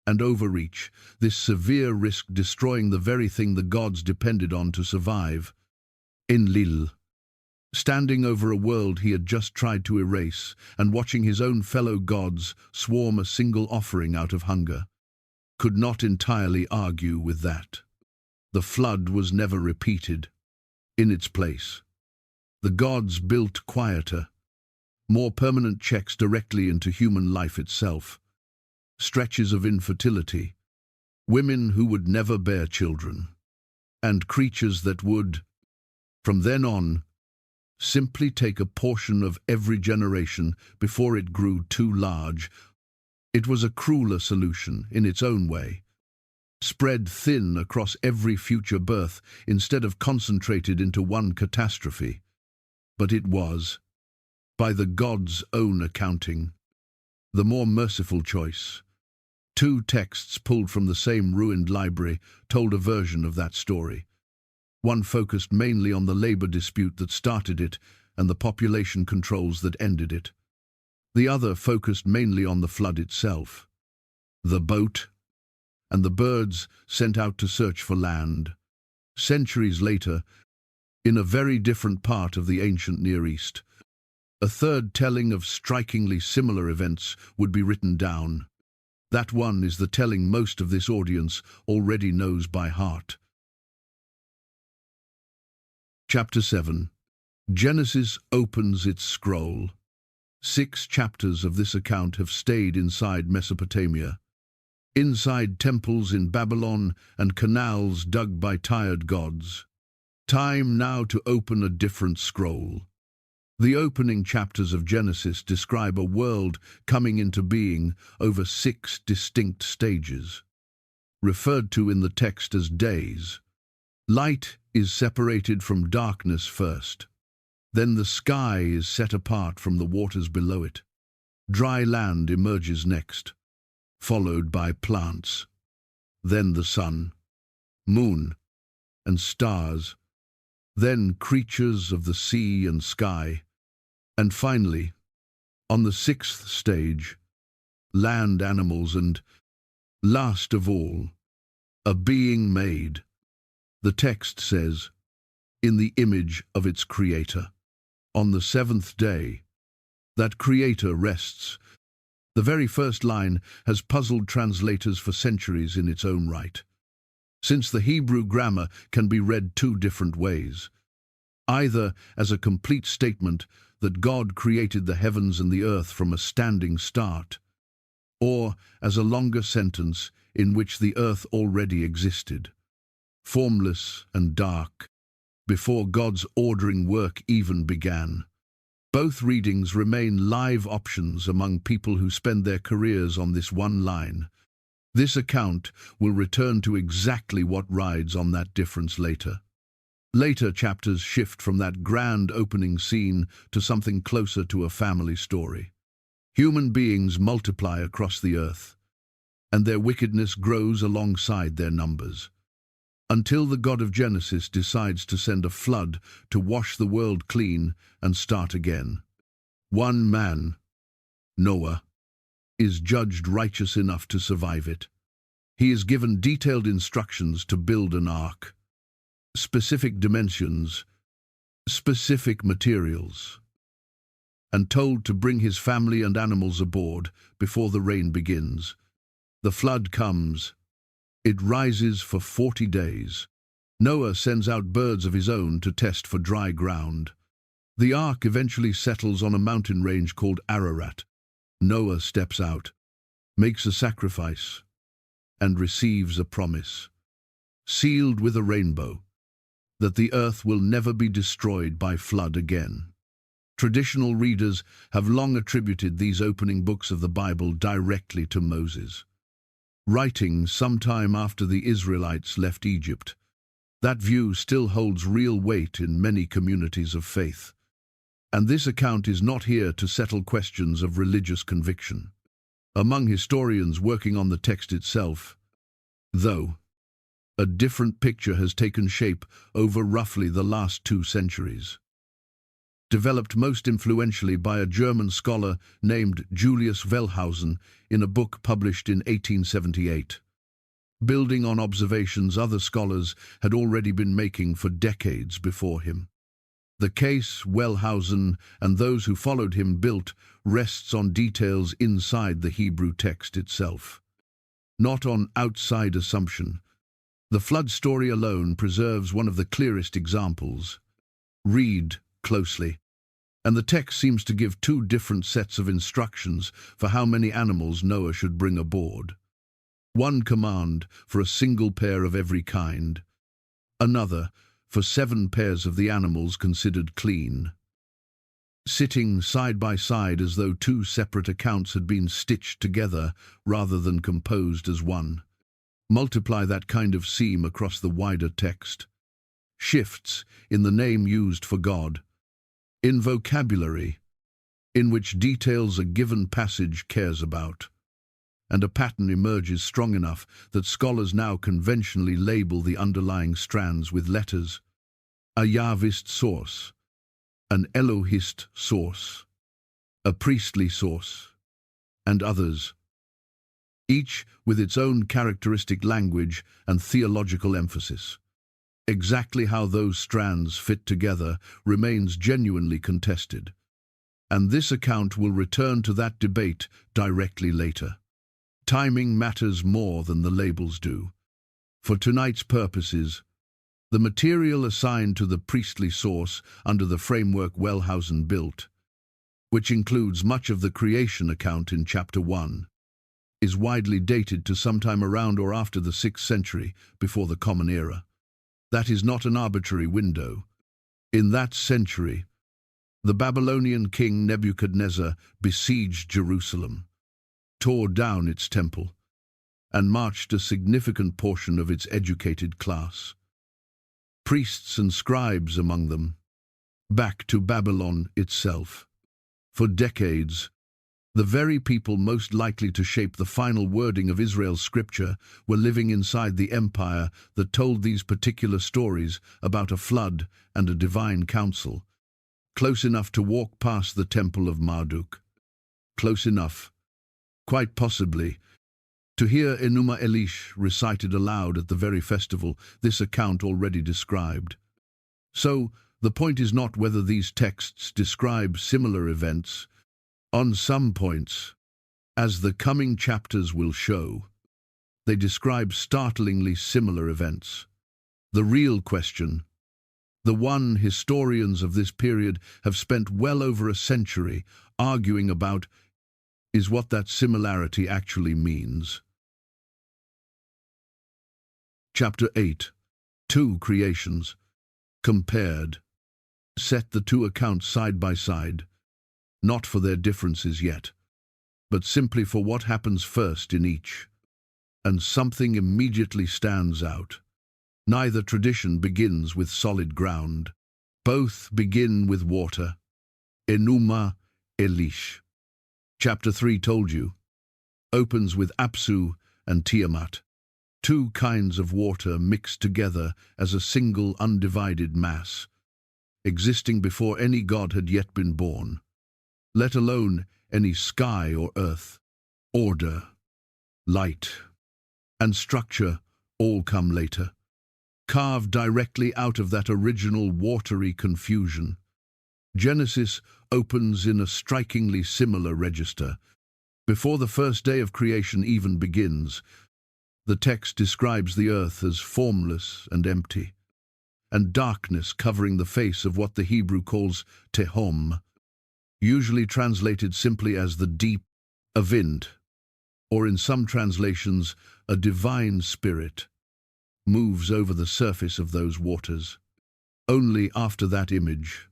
And overreach, this severe risk destroying the very thing the gods depended on to survive. Enlil, standing over a world he had just tried to erase and watching his own fellow gods swarm a single offering out of hunger, could not entirely argue with that. The flood was never repeated. In its place, the gods built quieter, more permanent checks directly into human life itself, stretches of infertility, women who would never bear children, and creatures that would, from then on, simply take a portion of every generation before it grew too large. It was a crueler solution in its own way, spread thin across every future birth instead of concentrated into one catastrophe. But it was, by the gods' own accounting, the more merciful choice. Two texts pulled from the same ruined library told a version of that story. One focused mainly on the labor dispute that started it and the population controls that ended it. The other focused mainly on the flood itself, the boat, and the birds sent out to search for land. Centuries later, in a very different part of the ancient Near East, a third telling of strikingly similar events would be written down. That one is the telling most of this audience already knows by heart. Chapter 7. Genesis opens its scroll. 6 chapters of this account have stayed inside Mesopotamia, inside temples in Babylon and canals dug by tired gods. Time now to open a different scroll. The opening chapters of Genesis describe a world coming into being over 6 distinct stages, referred to in the text as days. Light is separated from darkness first. Then the sky is set apart from the waters below it. Dry land emerges next, followed by plants. Then the sun, moon, and stars. Then creatures of the sea and sky. And finally, on the 6th stage, land animals and, last of all, a being made. The text says, in the image of its creator. On the 7th day, that creator rests. The very first line has puzzled translators for centuries in its own right, since the Hebrew grammar can be read 2 different ways, either as a complete statement that God created the heavens and the earth from a standing start, or as a longer sentence in which the earth already existed, formless and dark, before God's ordering work even began. Both readings remain live options among people who spend their careers on this one line. This account will return to exactly what rides on that difference later. Later chapters shift from that grand opening scene to something closer to a family story. Human beings multiply across the earth, and their wickedness grows alongside their numbers. until the God of Genesis decides to send a flood to wash the world clean and start again. One man, Noah, is judged righteous enough to survive it. He is given detailed instructions to build an ark, specific dimensions, specific materials, and told to bring his family and animals aboard before the rain begins. The flood comes. It rises for 40 days. Noah sends out birds of his own to test for dry ground. The ark eventually settles on a mountain range called Ararat. Noah steps out, makes a sacrifice, and receives a promise, sealed with a rainbow, that the earth will never be destroyed by flood again. Traditional readers have long attributed these opening books of the Bible directly to Moses, writing sometime after the Israelites left Egypt. That view still holds real weight in many communities of faith. And this account is not here to settle questions of religious conviction. Among historians working on the text itself, though, a different picture has taken shape over roughly the last 2 centuries. Developed most influentially by a German scholar named Julius Wellhausen in a book published in 1878. Building on observations other scholars had already been making for decades before him. The case Wellhausen and those who followed him built rests on details inside the Hebrew text itself, not on outside assumption. The flood story alone preserves one of the clearest examples. Read closely, and the text seems to give 2 different sets of instructions for how many animals Noah should bring aboard. One command for a single pair of every kind, another for 7 pairs of the animals considered clean. Sitting side by side as though 2 separate accounts had been stitched together rather than composed as one. Multiply that kind of seam across the wider text. Shifts in the name used for God, in vocabulary, in which details a given passage cares about, and a pattern emerges strong enough that scholars now conventionally label the underlying strands with letters: a Yahwist source, an Elohist source, a priestly source, and others, each with its own characteristic language and theological emphasis. Exactly how those strands fit together remains genuinely contested, and this account will return to that debate directly later. Timing matters more than the labels do. For tonight's purposes, the material assigned to the priestly source under the framework Wellhausen built, which includes much of the creation account in chapter 1, is widely dated to sometime around or after the 6th century before the Common Era. That is not an arbitrary window. In that century, the Babylonian king Nebuchadnezzar besieged Jerusalem, tore down its temple, and marched a significant portion of its educated class, priests and scribes among them, back to Babylon itself. For decades, the very people most likely to shape the final wording of Israel's scripture were living inside the empire that told these particular stories about a flood and a divine council, close enough to walk past the temple of Marduk, close enough, quite possibly, to hear Enuma Elish recited aloud at the very festival this account already described. So, the point is not whether these texts describe similar events. On some points, as the coming chapters will show, they describe startlingly similar events. The real question, the one historians of this period have spent well over a century arguing about, is what that similarity actually means. Chapter 8. 2 creations. Compared. Set the 2 accounts side by side, not for their differences yet, but simply for what happens first in each. And something immediately stands out. Neither tradition begins with solid ground. Both begin with water. Enuma Elish. Chapter 3 told you. Opens with Apsu and Tiamat, two kinds of water mixed together as a single undivided mass, existing before any god had yet been born, let alone any sky or earth. Order, light, and structure all come later, carved directly out of that original watery confusion. Genesis opens in a strikingly similar register. Before the first day of creation even begins, the text describes the earth as formless and empty, and darkness covering the face of what the Hebrew calls tehom, usually translated simply as the deep, a wind, or in some translations, a divine spirit, moves over the surface of those waters. Only after that image,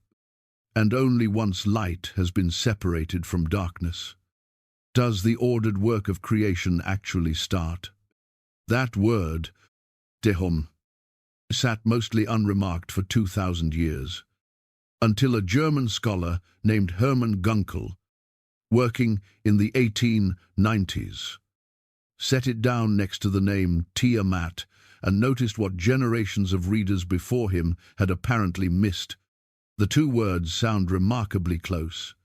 and only once light has been separated from darkness, does the ordered work of creation actually start. That word, tehom, sat mostly unremarked for 2,000 years, until a German scholar named Hermann Gunkel, working in the 1890s, set it down next to the name Tiamat and noticed what generations of readers before him had apparently missed. The two words sound remarkably close,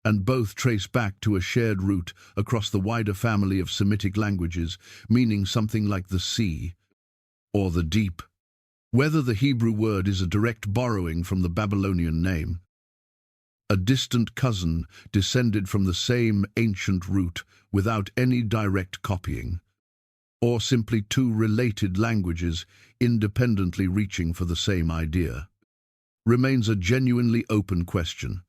and both trace back to a shared root across the wider family of Semitic languages, meaning something like the sea or the deep. Whether the Hebrew word is a direct borrowing from the Babylonian name, a distant cousin descended from the same ancient root without any direct copying, or simply two related languages independently reaching for the same idea, remains a genuinely open question,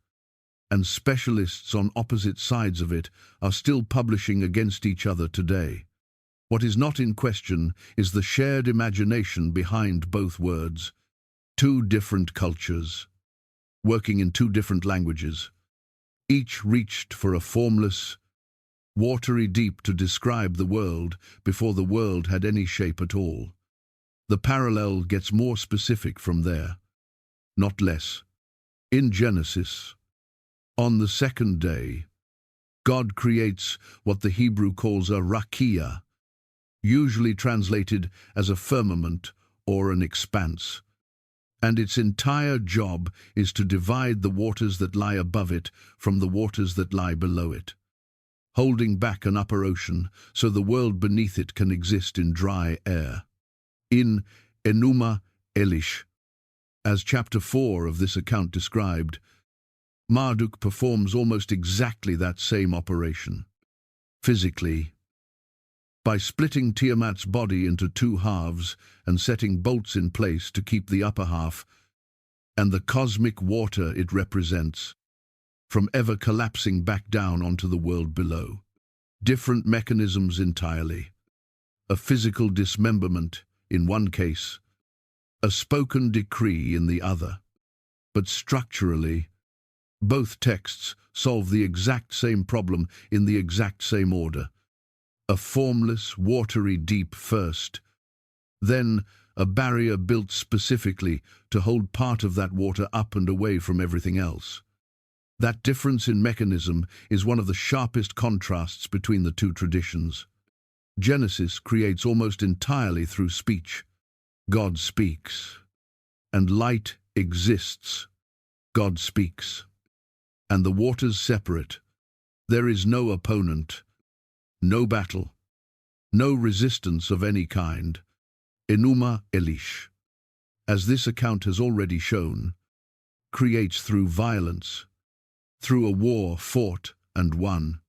and specialists on opposite sides of it are still publishing against each other today. What is not in question is the shared imagination behind both words. Two different cultures, working in two different languages, each reached for a formless, watery deep to describe the world before the world had any shape at all. The parallel gets more specific from there, not less. In Genesis, on the second day, God creates what the Hebrew calls a rakia, usually translated as a firmament or an expanse, and its entire job is to divide the waters that lie above it from the waters that lie below it, holding back an upper ocean so the world beneath it can exist in dry air. In Enuma Elish, as chapter 4 of this account described, Marduk performs almost exactly that same operation. Physically, by splitting Tiamat's body into two halves and setting bolts in place to keep the upper half, and the cosmic water it represents, from ever collapsing back down onto the world below. Different mechanisms entirely. A physical dismemberment in one case, a spoken decree in the other. But structurally, both texts solve the exact same problem in the exact same order. A formless, watery deep first, then a barrier built specifically to hold part of that water up and away from everything else. That difference in mechanism is one of the sharpest contrasts between the two traditions. Genesis creates almost entirely through speech. God speaks, and light exists. God speaks, and the waters separate. There is no opponent, no battle, no resistance of any kind. Enuma Elish, as this account has already shown, creates through violence, through a war fought and won,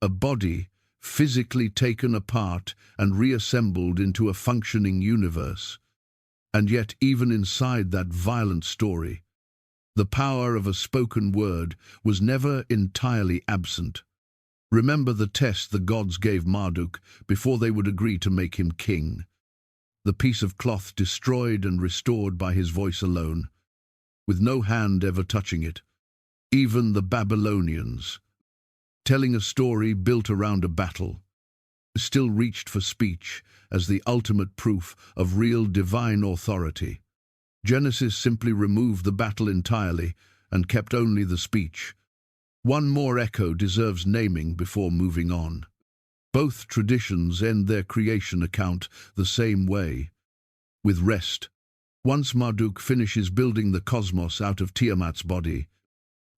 a body physically taken apart and reassembled into a functioning universe. And yet, even inside that violent story, the power of a spoken word was never entirely absent. Remember the test the gods gave Marduk before they would agree to make him king. The piece of cloth destroyed and restored by his voice alone, with no hand ever touching it. Even the Babylonians, telling a story built around a battle, still reached for speech as the ultimate proof of real divine authority. Genesis simply removed the battle entirely and kept only the speech. One more echo deserves naming before moving on. Both traditions end their creation account the same way, with rest. Once Marduk finishes building the cosmos out of Tiamat's body,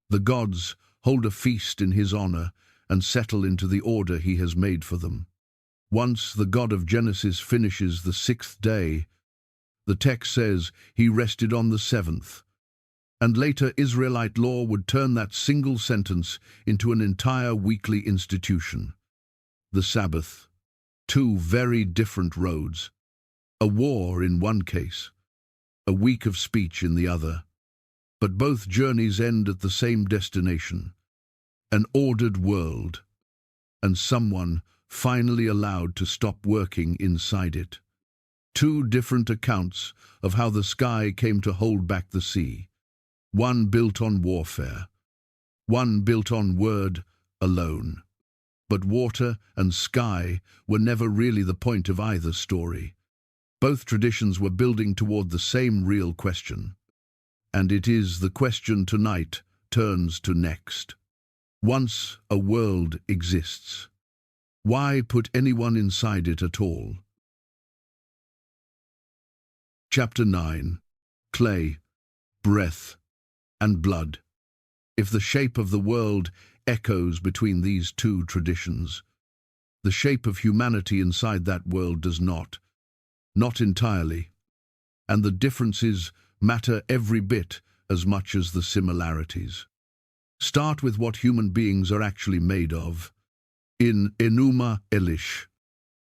the gods hold a feast in his honor and settle into the order he has made for them. Once the God of Genesis finishes the sixth day, the text says he rested on the seventh, and later Israelite law would turn that single sentence into an entire weekly institution. The Sabbath. Two very different roads. A war in one case, a week of speech in the other. But both journeys end at the same destination, an ordered world, and someone finally allowed to stop working inside it. Two different accounts of how the sky came to hold back the sea. One built on warfare, one built on word alone. But water and sky were never really the point of either story. Both traditions were building toward the same real question. And it is the question tonight turns to next. Once a world exists, why put anyone inside it at all? Chapter 9. Clay, breath, and blood. If the shape of the world echoes between these two traditions, the shape of humanity inside that world does not entirely, and the differences matter every bit as much as the similarities. Start with what human beings are actually made of. In Enuma Elish,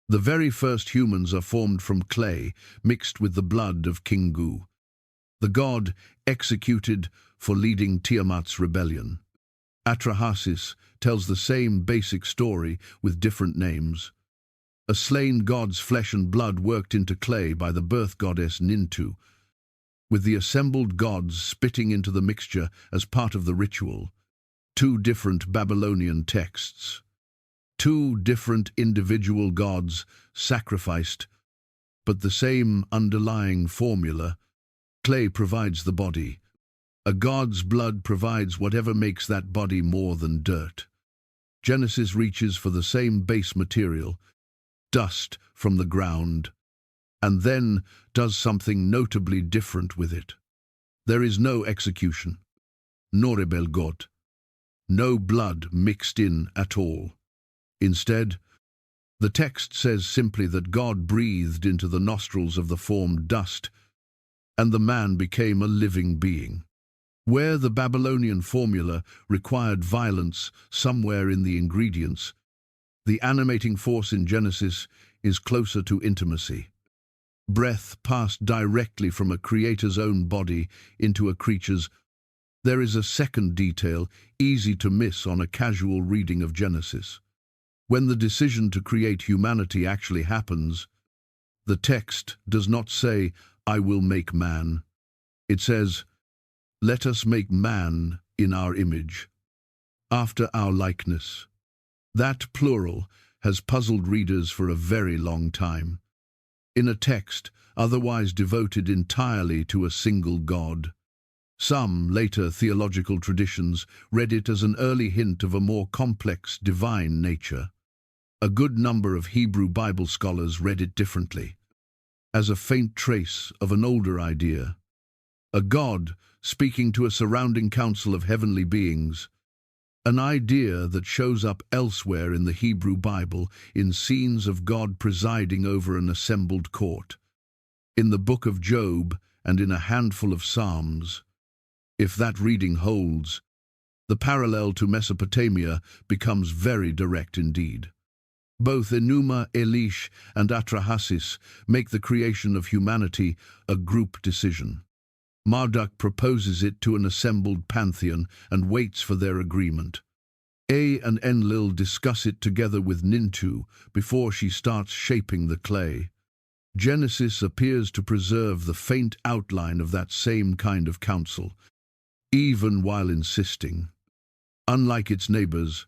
the very first humans are formed from clay mixed with the blood of Kingu, the god executed for leading Tiamat's rebellion. Atrahasis tells the same basic story with different names. A slain god's flesh and blood worked into clay by the birth goddess Nintu, with the assembled gods spitting into the mixture as part of the ritual. Two different Babylonian texts. Two different individual gods sacrificed, but the same underlying formula. Clay provides the body. A god's blood provides whatever makes that body more than dirt. Genesis reaches for the same base material, dust from the ground, and then does something notably different with it. There is no execution, nor rebelgot, no blood mixed in at all. Instead, the text says simply that God breathed into the nostrils of the formed dust, and the man became a living being. Where the Babylonian formula required violence somewhere in the ingredients, the animating force in Genesis is closer to intimacy. Breath passed directly from a creator's own body into a creature's. There is a second detail easy to miss on a casual reading of Genesis. When the decision to create humanity actually happens, the text does not say, "I will make man." It says, "Let us make man in our image, after our likeness." That plural has puzzled readers for a very long time. In a text otherwise devoted entirely to a single God. Some later theological traditions read it as an early hint of a more complex divine nature. A good number of Hebrew Bible scholars read it differently, as a faint trace of an older idea. A God speaking to a surrounding council of heavenly beings, an idea that shows up elsewhere in the Hebrew Bible in scenes of God presiding over an assembled court, in the book of Job and in a handful of Psalms. If that reading holds, the parallel to Mesopotamia becomes very direct indeed. Both Enuma Elish and Atrahasis make the creation of humanity a group decision. Marduk proposes it to an assembled pantheon and waits for their agreement. A and Enlil discuss it together with Nintu before she starts shaping the clay. Genesis appears to preserve the faint outline of that same kind of council, even while insisting, unlike its neighbors,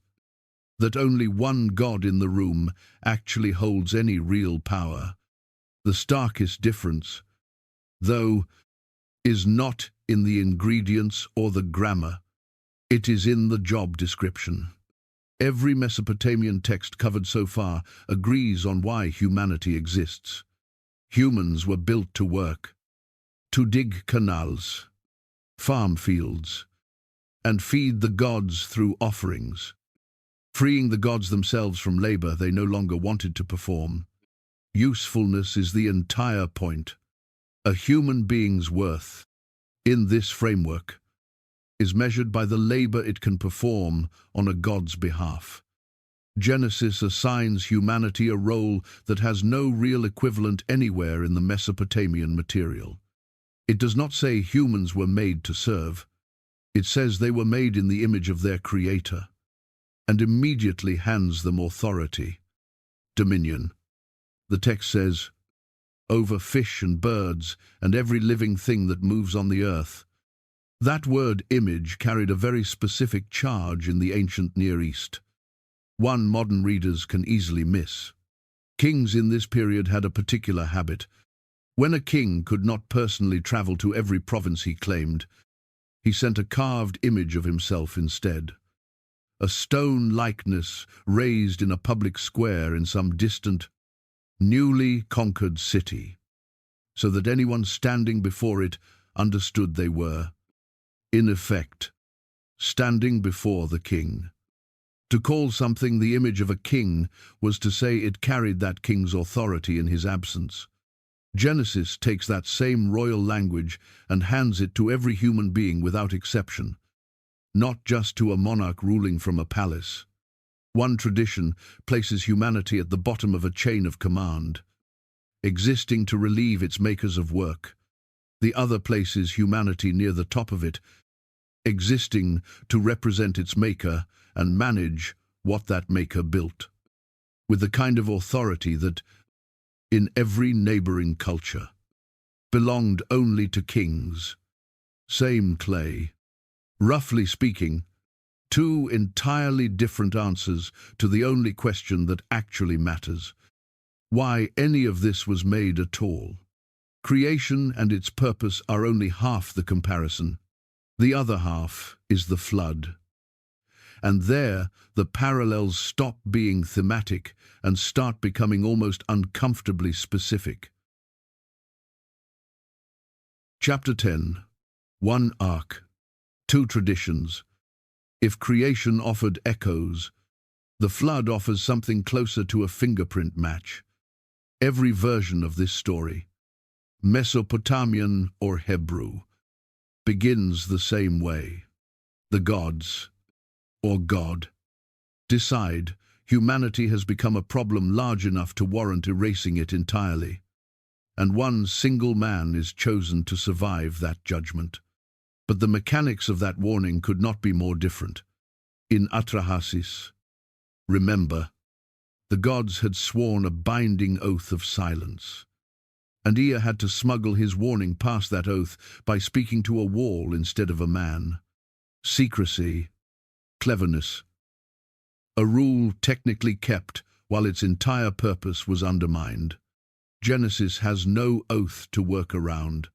that only one God in the room actually holds any real power. The starkest difference, though, is not in the ingredients or the grammar. It is in the job description. Every Mesopotamian text covered so far agrees on why humanity exists. Humans were built to work, to dig canals, farm fields, and feed the gods through offerings, freeing the gods themselves from labor they no longer wanted to perform. Usefulness is the entire point. A human being's worth, in this framework, is measured by the labor it can perform on a god's behalf. Genesis assigns humanity a role that has no real equivalent anywhere in the Mesopotamian material. It does not say humans were made to serve. It says they were made in the image of their Creator, and immediately hands them authority, dominion. The text says, over fish and birds and every living thing that moves on the earth. That word image carried a very specific charge in the ancient Near East, one modern readers can easily miss. Kings in this period had a particular habit. When a king could not personally travel to every province he claimed, he sent a carved image of himself instead. A stone likeness raised in a public square in some distant, newly conquered city, so that anyone standing before it understood they were, in effect, standing before the king. To call something the image of a king was to say it carried that king's authority in his absence. Genesis takes that same royal language and hands it to every human being without exception, not just to a monarch ruling from a palace. One tradition places humanity at the bottom of a chain of command, existing to relieve its makers of work. The other places humanity near the top of it, existing to represent its maker and manage what that maker built, with the kind of authority that, in every neighboring culture, belonged only to kings. Same clay. Roughly speaking, two entirely different answers to the only question that actually matters: why any of this was made at all. Creation and its purpose are only half the comparison. The other half is the flood. And there, the parallels stop being thematic and start becoming almost uncomfortably specific. Chapter 10. One ark, two traditions. If creation offered echoes, the flood offers something closer to a fingerprint match. Every version of this story, Mesopotamian or Hebrew, begins the same way. The gods, or God, decide humanity has become a problem large enough to warrant erasing it entirely, and one single man is chosen to survive that judgment. But the mechanics of that warning could not be more different. In Atrahasis, remember, the gods had sworn a binding oath of silence, and Ea had to smuggle his warning past that oath by speaking to a wall instead of a man. Secrecy, cleverness, a rule technically kept while its entire purpose was undermined. Genesis has no oath to work around,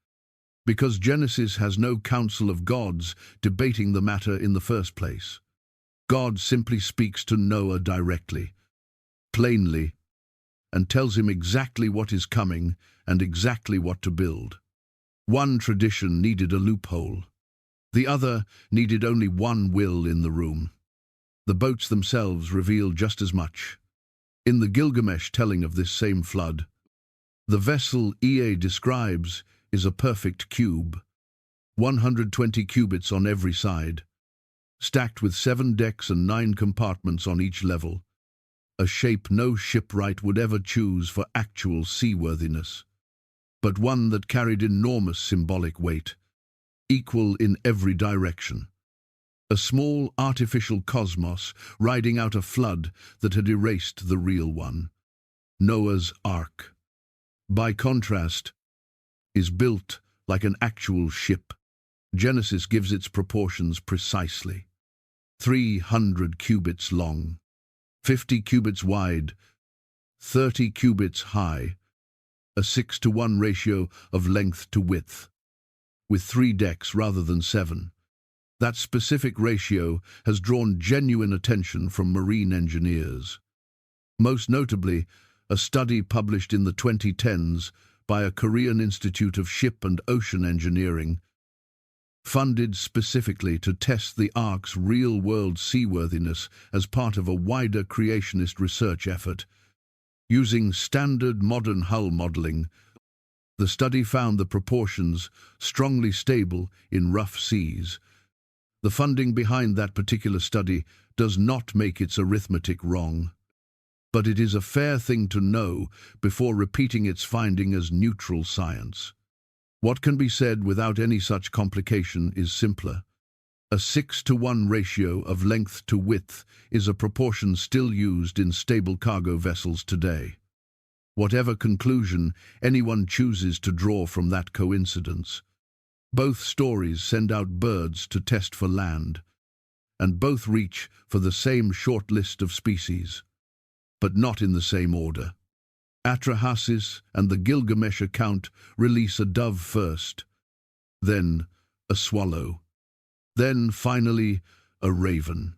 because Genesis has no council of gods debating the matter in the first place. God simply speaks to Noah directly, plainly, and tells him exactly what is coming and exactly what to build. One tradition needed a loophole. The other needed only one will in the room. The boats themselves reveal just as much. In the Gilgamesh telling of this same flood, the vessel Ea describes is a perfect cube, 120 cubits on every side, stacked with 7 decks and 9 compartments on each level, a shape no shipwright would ever choose for actual seaworthiness, but one that carried enormous symbolic weight, equal in every direction. A small artificial cosmos riding out a flood that had erased the real one. Noah's Ark, by contrast, is built like an actual ship. Genesis gives its proportions precisely. 300 cubits long, 50 cubits wide, 30 cubits high, a 6-to-1 ratio of length to width, with 3 decks rather than 7. That specific ratio has drawn genuine attention from marine engineers. Most notably, a study published in the 2010s by a Korean Institute of Ship and Ocean Engineering, funded specifically to test the Ark's real-world seaworthiness as part of a wider creationist research effort. Using standard modern hull modeling, the study found the proportions strongly stable in rough seas. The funding behind that particular study does not make its arithmetic wrong, but it is a fair thing to know before repeating its finding as neutral science. What can be said without any such complication is simpler. A 6-to-1 ratio of length to width is a proportion still used in stable cargo vessels today. Whatever conclusion anyone chooses to draw from that coincidence, both stories send out birds to test for land, and both reach for the same short list of species, but not in the same order. Atrahasis and the Gilgamesh account release a dove first, then a swallow, then finally a raven,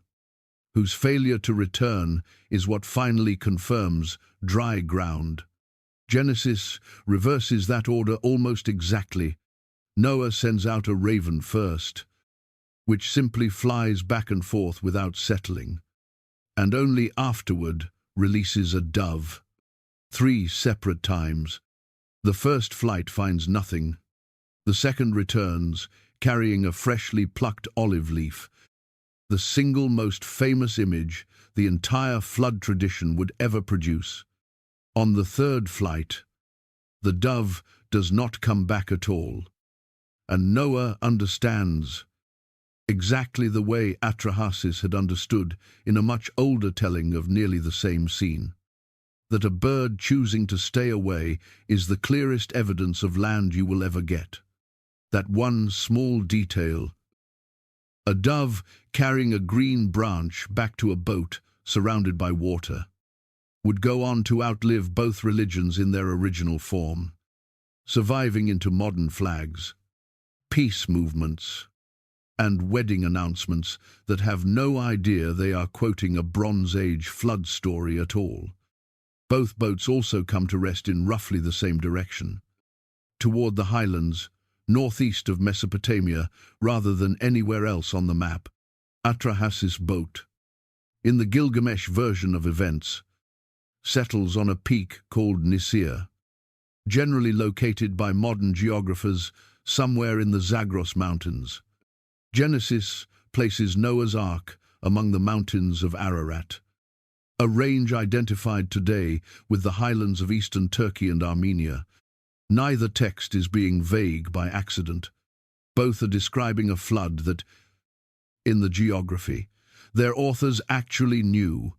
whose failure to return is what finally confirms dry ground. Genesis reverses that order almost exactly. Noah sends out a raven first, which simply flies back and forth without settling, and only afterward releases a dove. 3 separate times. The first flight finds nothing. The second returns, carrying a freshly plucked olive leaf, the single most famous image the entire flood tradition would ever produce. On the third flight, the dove does not come back at all, and Noah understands, exactly the way Atrahasis had understood in a much older telling of nearly the same scene, that a bird choosing to stay away is the clearest evidence of land you will ever get. That one small detail, a dove carrying a green branch back to a boat surrounded by water, would go on to outlive both religions in their original form, surviving into modern flags, peace movements, and wedding announcements that have no idea they are quoting a Bronze Age flood story at all. Both boats also come to rest in roughly the same direction, toward the highlands, northeast of Mesopotamia, rather than anywhere else on the map. Atrahasis' boat, in the Gilgamesh version of events, settles on a peak called Nisir, generally located by modern geographers somewhere in the Zagros Mountains. Genesis places Noah's Ark among the mountains of Ararat, a range identified today with the highlands of eastern Turkey and Armenia. Neither text is being vague by accident. Both are describing a flood that, in the geography, their authors actually knew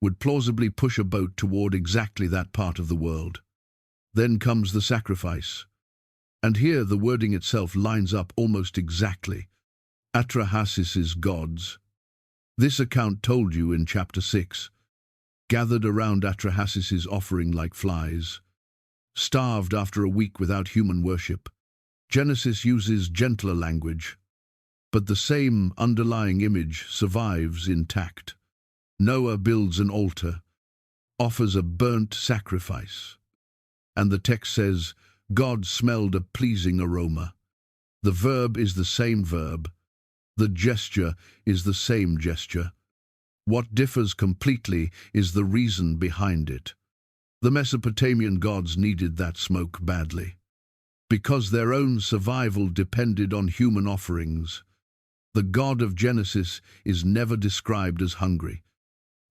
would plausibly push a boat toward exactly that part of the world. Then comes the sacrifice, and here the wording itself lines up almost exactly. Atrahasis' gods. This account told you in chapter 6, gathered around Atrahasis' offering like flies, starved after a week without human worship. Genesis uses gentler language, but the same underlying image survives intact. Noah builds an altar, offers a burnt sacrifice, and the text says, God smelled a pleasing aroma. The verb is the same verb. The gesture is the same gesture. What differs completely is the reason behind it. The Mesopotamian gods needed that smoke badly, because their own survival depended on human offerings. The God of Genesis is never described as hungry,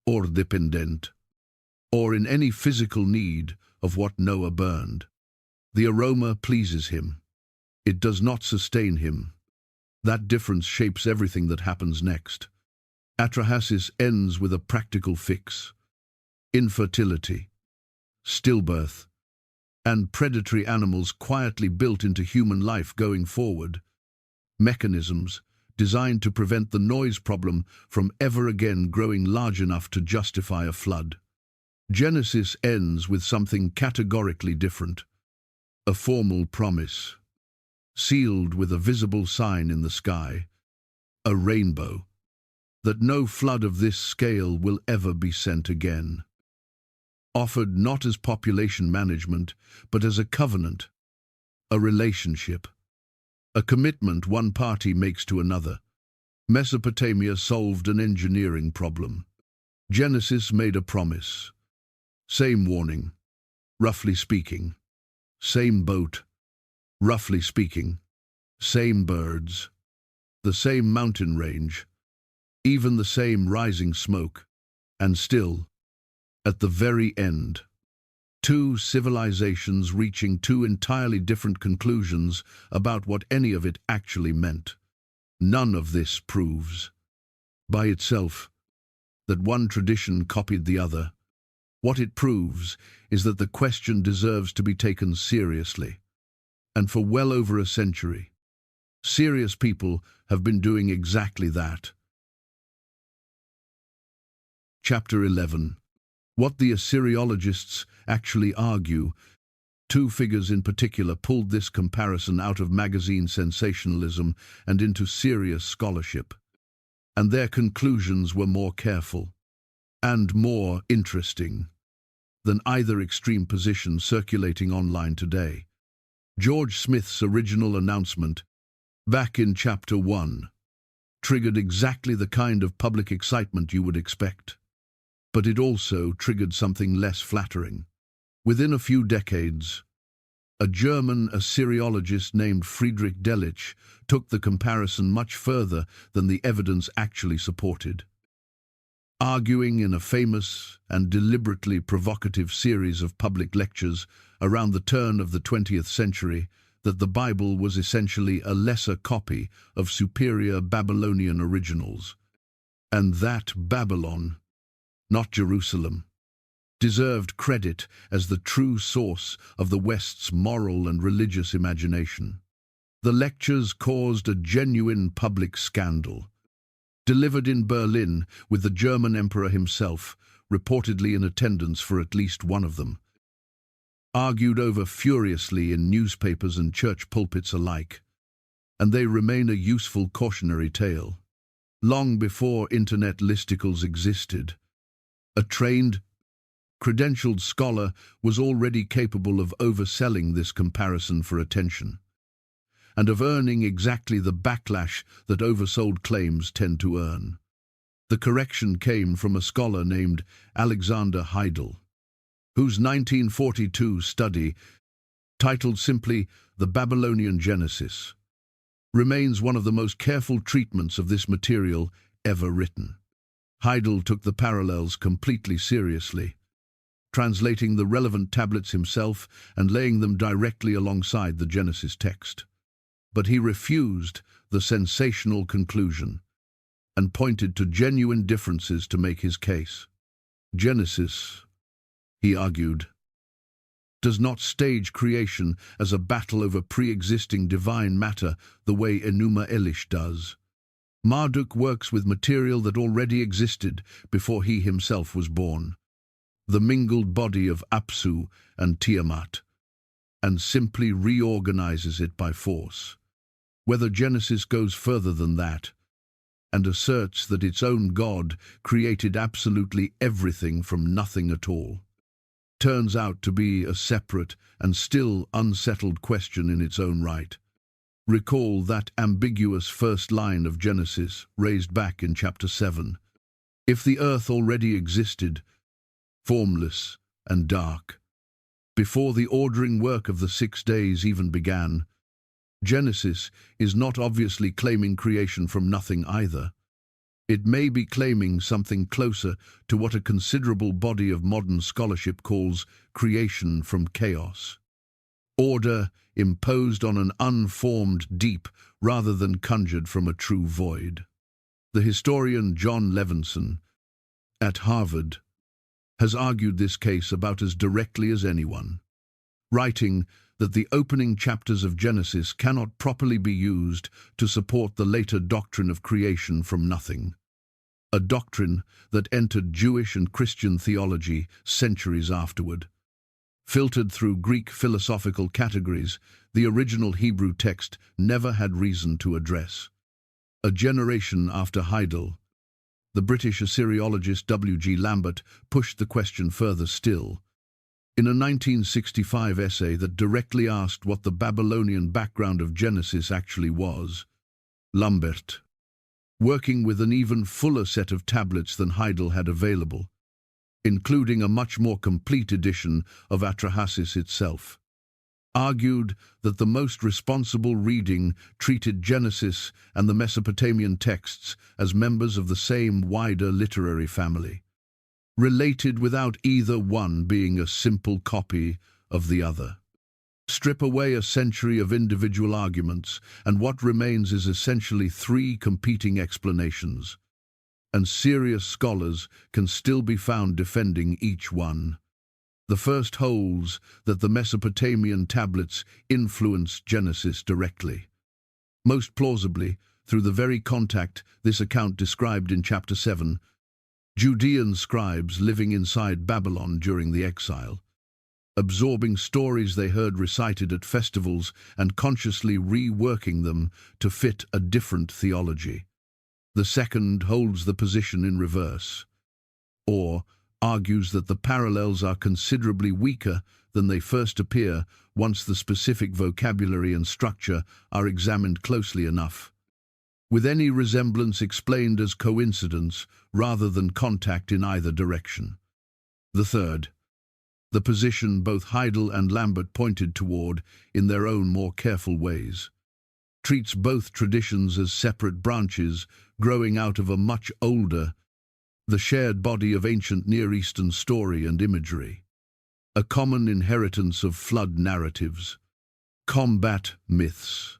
or dependent, or in any physical need of what Noah burned. The aroma pleases him. It does not sustain him. That difference shapes everything that happens next. Atrahasis ends with a practical fix: infertility, stillbirth, and predatory animals quietly built into human life going forward. Mechanisms designed to prevent the noise problem from ever again growing large enough to justify a flood. Genesis ends with something categorically different: a formal promise, sealed with a visible sign in the sky. a rainbow, that no flood of this scale will ever be sent again. Offered not as population management, but as a covenant, a relationship, a commitment one party makes to another. Mesopotamia solved an engineering problem. Genesis made a promise. Same warning, roughly speaking. Same boat, roughly speaking. Same birds. The same mountain range. Even the same rising smoke. And still, at the very end, two civilizations reaching two entirely different conclusions about what any of it actually meant. None of this proves, by itself, that one tradition copied the other. What it proves is that the question deserves to be taken seriously. And for well over a century, serious people have been doing exactly that. Chapter 11. What the Assyriologists actually argue. Two figures in particular pulled this comparison out of magazine sensationalism and into serious scholarship. And their conclusions were more careful and more interesting than either extreme position circulating online today. George Smith's original announcement, back in Chapter 1, triggered exactly the kind of public excitement you would expect. But it also triggered something less flattering. Within a few decades, a German Assyriologist named Friedrich Delitzsch took the comparison much further than the evidence actually supported, arguing in a famous and deliberately provocative series of public lectures around the turn of the 20th century that the Bible was essentially a lesser copy of superior Babylonian originals, and that Babylon, not Jerusalem, deserved credit as the true source of the West's moral and religious imagination. The lectures caused a genuine public scandal. Delivered in Berlin, with the German emperor himself reportedly in attendance for at least one of them. Argued over furiously in newspapers and church pulpits alike. And they remain a useful cautionary tale. Long before internet listicles existed, a trained, credentialed scholar was already capable of overselling this comparison for attention, and of earning exactly the backlash that oversold claims tend to earn. The correction came from a scholar named Alexander Heidel, whose 1942 study, titled simply The Babylonian Genesis, remains one of the most careful treatments of this material ever written. Heidel took the parallels completely seriously, translating the relevant tablets himself and laying them directly alongside the Genesis text. But he refused the sensational conclusion and pointed to genuine differences to make his case. Genesis, he argued, does not stage creation as a battle over pre-existing divine matter the way Enuma Elish does. Marduk works with material that already existed before he himself was born, the mingled body of Apsu and Tiamat, and simply reorganizes it by force. Whether Genesis goes further than that, and asserts that its own God created absolutely everything from nothing at all, turns out to be a separate and still unsettled question in its own right. Recall that ambiguous first line of Genesis raised back in chapter 7. If the earth already existed, formless and dark, before the ordering work of the 6 days even began, Genesis is not obviously claiming creation from nothing either. It may be claiming something closer to what a considerable body of modern scholarship calls creation from chaos. Order imposed on an unformed deep rather than conjured from a true void. The historian Jon Levenson, at Harvard, has argued this case about as directly as anyone, writing that the opening chapters of Genesis cannot properly be used to support the later doctrine of creation from nothing, a doctrine that entered Jewish and Christian theology centuries afterward. Filtered through Greek philosophical categories, the original Hebrew text never had reason to address. A generation after Heidel, the British Assyriologist W. G. Lambert pushed the question further still. In a 1965 essay that directly asked what the Babylonian background of Genesis actually was, Lambert, working with an even fuller set of tablets than Heidel had available, including a much more complete edition of Atrahasis itself, argued that the most responsible reading treated Genesis and the Mesopotamian texts as members of the same wider literary family, related without either one being a simple copy of the other. Strip away a century of individual arguments, and what remains is essentially three competing explanations, and serious scholars can still be found defending each one. The first holds that the Mesopotamian tablets influenced Genesis directly, most plausibly through the very contact this account described in chapter 7, Judean scribes living inside Babylon during the exile, absorbing stories they heard recited at festivals and consciously reworking them to fit a different theology. The second holds the position in reverse, or argues that the parallels are considerably weaker than they first appear once the specific vocabulary and structure are examined closely enough, with any resemblance explained as coincidence rather than contact in either direction. The third, the position both Heidel and Lambert pointed toward in their own more careful ways, treats both traditions as separate branches growing out of a much older, the shared body of ancient Near Eastern story and imagery, a common inheritance of flood narratives, combat myths,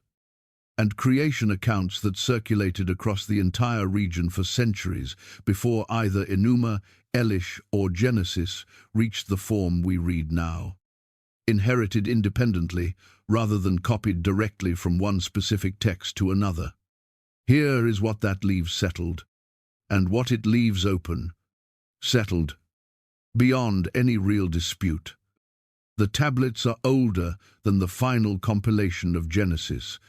and creation accounts that circulated across the entire region for centuries before either Enuma Elish or Genesis reached the form we read now, inherited independently rather than copied directly from one specific text to another. Here is what that leaves settled, and what it leaves open, settled, beyond any real dispute. The tablets are older than the final compilation of Genesis.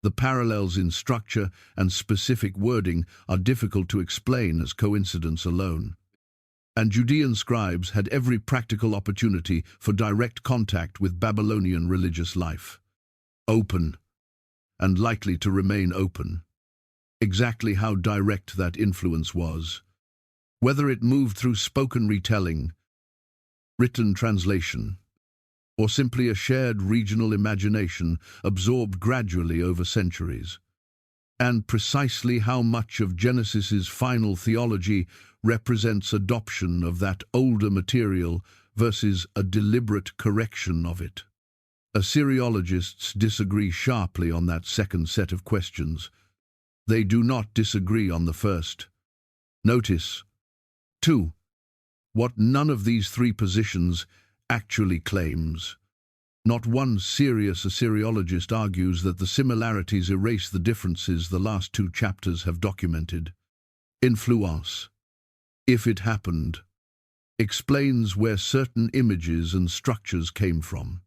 The parallels in structure and specific wording are difficult to explain as coincidence alone. And Judean scribes had every practical opportunity for direct contact with Babylonian religious life. Open, and likely to remain open. Exactly how direct that influence was, whether it moved through spoken retelling, written translation, or simply a shared regional imagination absorbed gradually over centuries, and precisely how much of Genesis's final theology represents adoption of that older material versus a deliberate correction of it. Assyriologists disagree sharply on that second set of questions. They do not disagree on the first. Notice, too, what none of these three positions actually claims. Not one serious Assyriologist argues that the similarities erase the differences the last two chapters have documented. Influence, if it happened, explains where certain images and structures came from.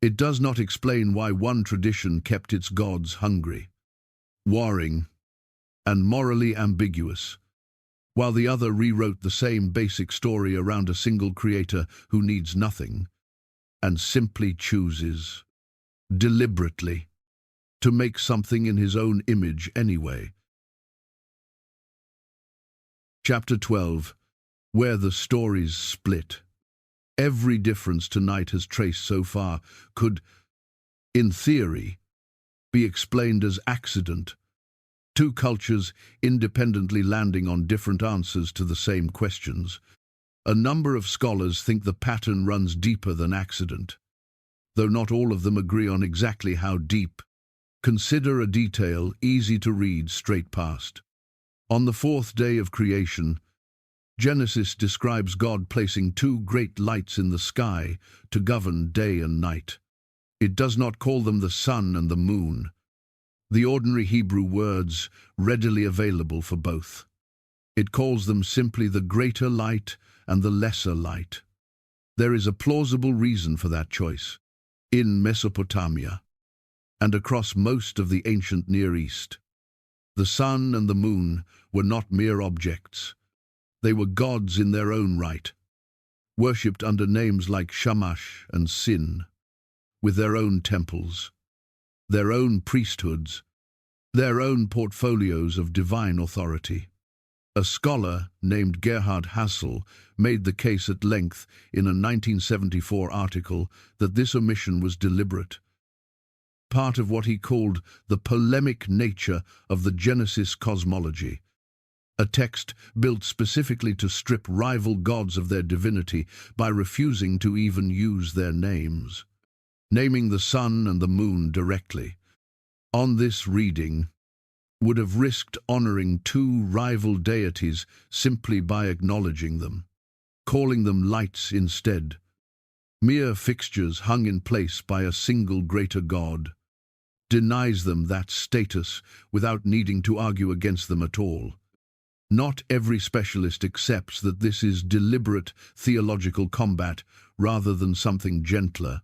It does not explain why one tradition kept its gods hungry, warring, and morally ambiguous, while the other rewrote the same basic story around a single creator who needs nothing and simply chooses, deliberately, to make something in his own image anyway. Chapter 12, where the stories split. Every difference tonight has traced so far could, in theory, be explained as accident. Two cultures independently landing on different answers to the same questions. A number of scholars think the pattern runs deeper than accident, though not all of them agree on exactly how deep. Consider a detail easy to read straight past. On the fourth day of creation, Genesis describes God placing two great lights in the sky to govern day and night. It does not call them the sun and the moon, the ordinary Hebrew words readily available for both. It calls them simply the greater light and the lesser light. There is a plausible reason for that choice. In Mesopotamia, and across most of the ancient Near East, The sun and the moon were not mere objects. They were gods in their own right, worshipped under names like Shamash and Sin, with their own temples, their own priesthoods, their own portfolios of divine authority. A scholar named Gerhard Hassel made the case at length in a 1974 article that this omission was deliberate, part of what he called the polemic nature of the Genesis cosmology, a text built specifically to strip rival gods of their divinity by refusing to even use their names, naming the sun and the moon directly. On this reading, would have risked honoring two rival deities simply by acknowledging them, calling them lights instead, mere fixtures hung in place by a single greater god, denies them that status without needing to argue against them at all. Not every specialist accepts that this is deliberate theological combat rather than something gentler.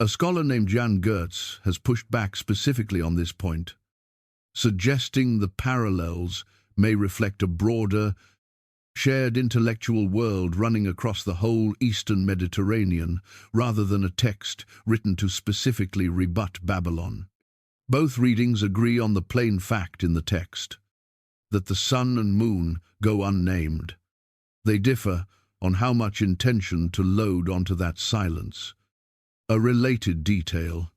A scholar named Jan Geertz has pushed back specifically on this point, suggesting the parallels may reflect a broader, shared intellectual world running across the whole Eastern Mediterranean, rather than a text written to specifically rebut Babylon. Both readings agree on the plain fact in the text, that the sun and moon go unnamed. They differ on how much intention to load onto that silence. A related detail,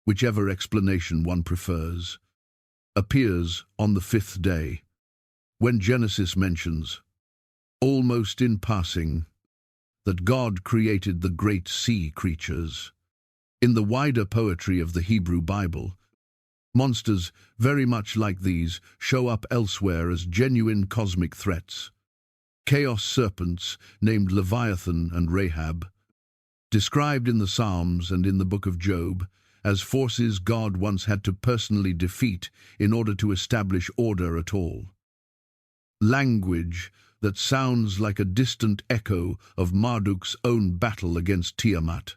whichever explanation one prefers, appears on the fifth day, when Genesis mentions, almost in passing, that God created the great sea creatures. In the wider poetry of the Hebrew Bible, monsters very much like these show up elsewhere as genuine cosmic threats. Chaos serpents named Leviathan and Rahab, described in the Psalms and in the Book of Job, as forces God once had to personally defeat in order to establish order at all. Language that sounds like a distant echo of Marduk's own battle against Tiamat.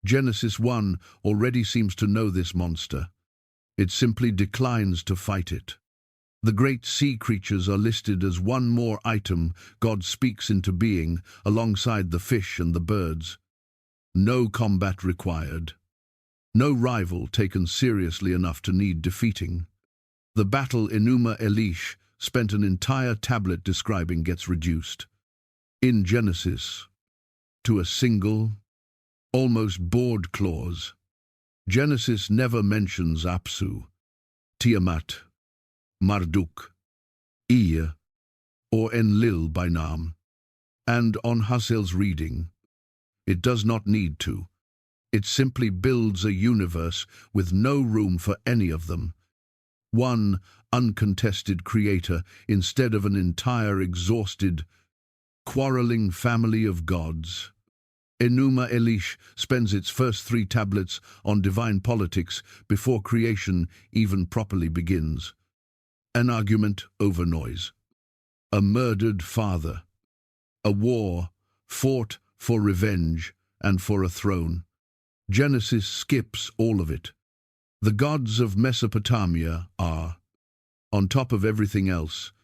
Genesis 1 already seems to know this monster. It simply declines to fight it. The great sea creatures are listed as one more item God speaks into being alongside the fish and the birds. No combat required. No rival taken seriously enough to need defeating. The battle Enuma Elish spent an entire tablet describing gets reduced, in Genesis, to a single, almost bored clause. Genesis never mentions Apsu, Tiamat, Marduk, Ea, or Enlil by name, and on Hassel's reading, it does not need to. It simply builds a universe with no room for any of them. One uncontested creator instead of an entire exhausted, quarreling family of gods. Enuma Elish spends its first 3 tablets on divine politics before creation even properly begins. An argument over noise. A murdered father. A war fought for revenge and for a throne. Genesis skips all of it. The gods of Mesopotamia are, on top of everything else,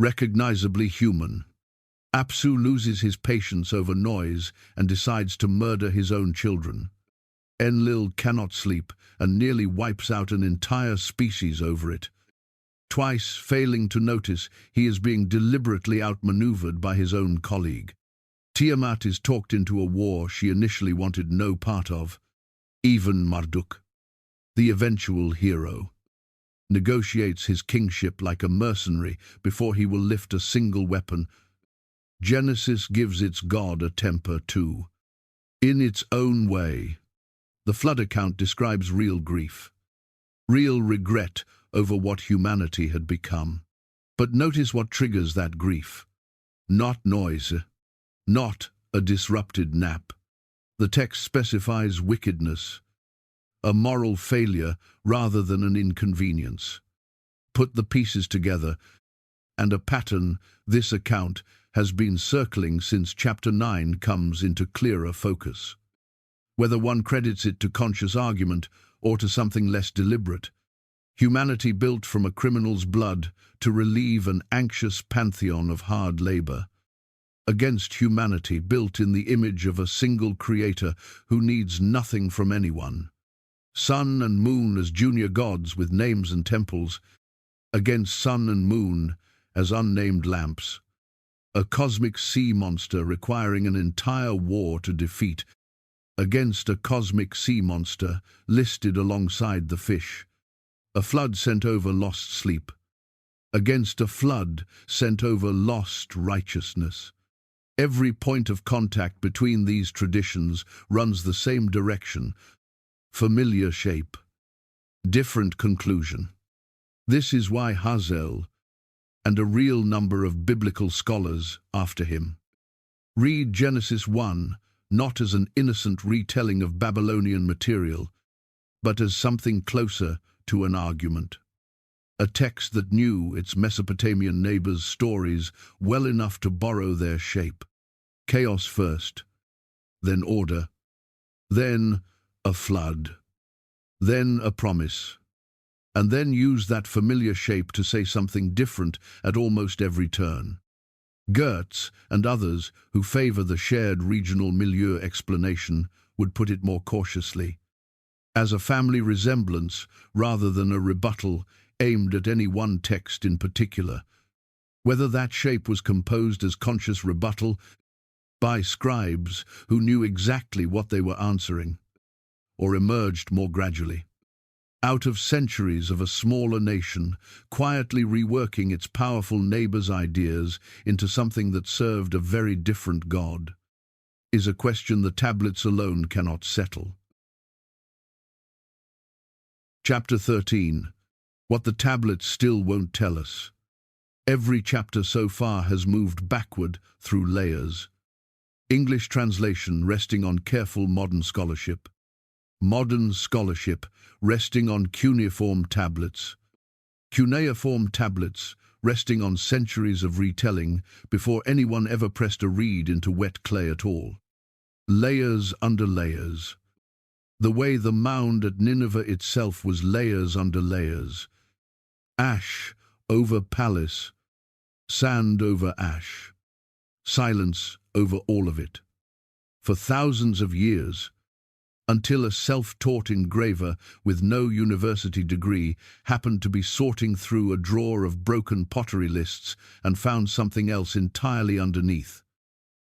recognizably human. Apsu loses his patience over noise and decides to murder his own children. Enlil cannot sleep and nearly wipes out an entire species over it, twice failing to notice he is being deliberately outmaneuvered by his own colleague. Tiamat is talked into a war she initially wanted no part of. Even Marduk, the eventual hero, negotiates his kingship like a mercenary before he will lift a single weapon. Genesis gives its God a temper too. In its own way, the flood account describes real grief, real regret over what humanity had become. But notice what triggers that grief. Not noise, not a disrupted nap. The text specifies wickedness, a moral failure rather than an inconvenience. Put the pieces together, and a pattern this account has been circling since chapter 9 comes into clearer focus. Whether one credits it to conscious argument or to something less deliberate, Humanity built from a criminal's blood to relieve an anxious pantheon of hard labor, against humanity built in the image of a single creator who needs nothing from anyone. Sun and moon as junior gods with names and temples, against sun and moon as unnamed lamps. A cosmic sea monster requiring an entire war to defeat, against a cosmic sea monster listed alongside the fish. A flood sent over lost sleep, against a flood sent over lost righteousness. Every point of contact between these traditions runs the same direction, familiar shape, different conclusion. This is why Heidel and a real number of biblical scholars after him read Genesis 1 not as an innocent retelling of Babylonian material, but as something closer to an argument. A text that knew its Mesopotamian neighbors' stories well enough to borrow their shape. Chaos first, then order, then a flood, then a promise, and then use that familiar shape to say something different at almost every turn. Goetz and others who favor the shared regional milieu explanation would put it more cautiously, as a family resemblance rather than a rebuttal aimed at any one text in particular, whether that shape was composed as conscious rebuttal by scribes who knew exactly what they were answering, or emerged more gradually, out of centuries of a smaller nation quietly reworking its powerful neighbor's ideas into something that served a very different God, is a question the tablets alone cannot settle. Chapter 13. What the tablets still won't tell us. Every chapter so far has moved backward through layers. English translation resting on careful modern scholarship. Modern scholarship resting on cuneiform tablets. Cuneiform tablets resting on centuries of retelling before anyone ever pressed a reed into wet clay at all. Layers under layers. The way the mound at Nineveh itself was layers under layers. Ash over palace, sand over ash, silence over all of it. For thousands of years, until a self-taught engraver with no university degree happened to be sorting through a drawer of broken pottery lists and found something else entirely underneath.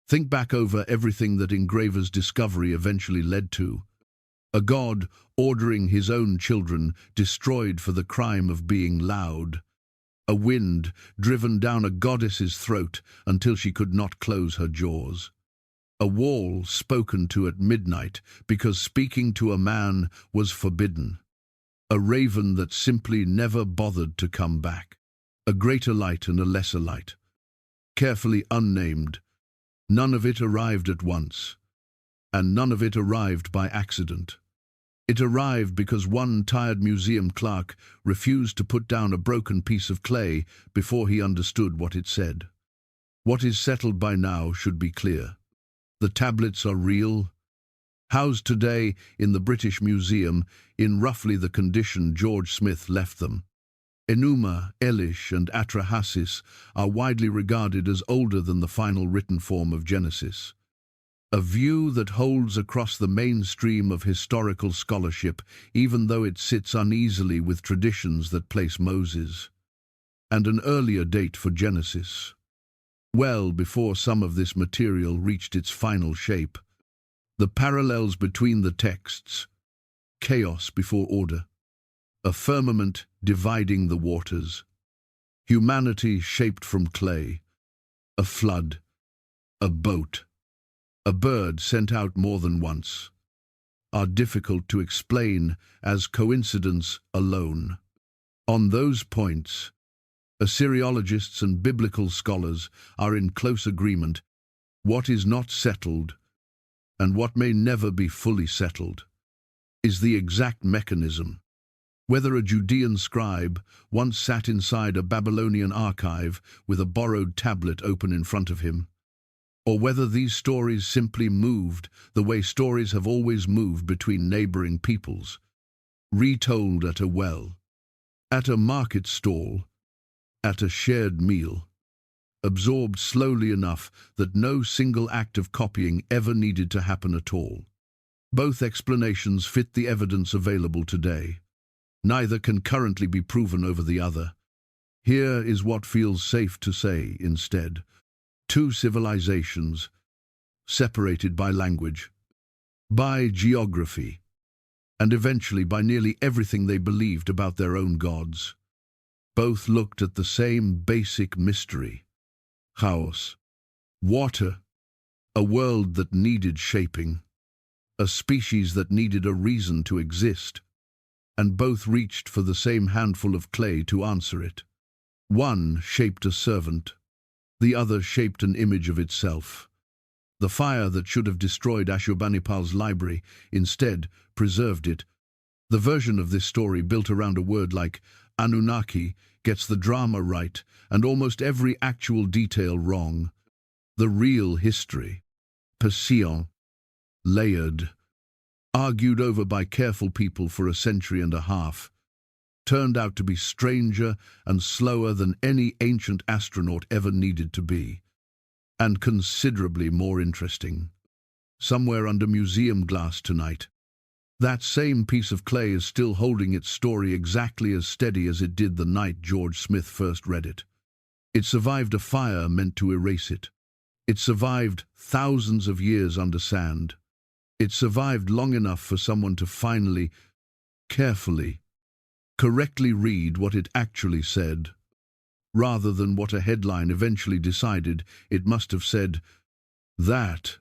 Think back over everything that engravers' discovery eventually led to. A god ordering his own children destroyed for the crime of being loud. A wind driven down a goddess's throat until she could not close her jaws. A wall spoken to at midnight because speaking to a man was forbidden. A raven that simply never bothered to come back. A greater light and a lesser light. Carefully unnamed. None of it arrived at once. And none of it arrived by accident. It arrived because one tired museum clerk refused to put down a broken piece of clay before he understood what it said. What is settled by now should be clear. The tablets are real, housed today in the British Museum in roughly the condition George Smith left them. Enuma Elish and Atrahasis are widely regarded as older than the final written form of Genesis. A view that holds across the mainstream of historical scholarship, even though it sits uneasily with traditions that place Moses. And an earlier date for Genesis. Well before some of this material reached its final shape. The parallels between the texts. Chaos before order. A firmament dividing the waters. Humanity shaped from clay. A flood. A boat. A bird sent out more than once. Are difficult to explain as coincidence alone. On those points, Assyriologists and biblical scholars are in close agreement. What is not settled, and what may never be fully settled, is the exact mechanism. Whether a Judean scribe once sat inside a Babylonian archive with a borrowed tablet open in front of him, or whether these stories simply moved the way stories have always moved between neighboring peoples, retold at a well. At a market stall, at a shared meal, absorbed slowly enough that no single act of copying ever needed to happen at all. Both explanations fit the evidence available today. Neither can currently be proven over the other. Here is what feels safe to say instead. Two civilizations, separated by language, by geography, and eventually by nearly everything they believed about their own gods. Both looked at the same basic mystery: chaos, water, a world that needed shaping, a species that needed a reason to exist, and both reached for the same handful of clay to answer it. One shaped a servant, the other shaped an image of itself. The fire that should have destroyed Ashurbanipal's library instead preserved it. The version of this story built around a word like Anunnaki gets the drama right and almost every actual detail wrong. The real history, Perseon, layered, argued over by careful people for a century and a half, turned out to be stranger and slower than any ancient astronaut ever needed to be, and considerably more interesting. Somewhere under museum glass tonight, that same piece of clay is still holding its story exactly as steady as it did the night George Smith first read it. It survived a fire meant to erase it. It survived thousands of years under sand. It survived long enough for someone to finally, carefully, correctly read what it actually said, rather than what a headline eventually decided it must have said. That,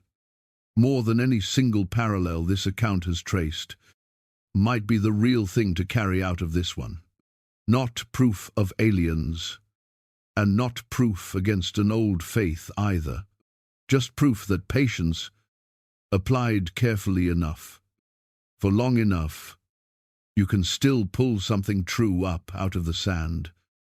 more than any single parallel this account has traced, might be the real thing to carry out of this one. Not proof of aliens, and not proof against an old faith either. Just proof that patience, applied carefully enough, for long enough, you can still pull something true up out of the sand.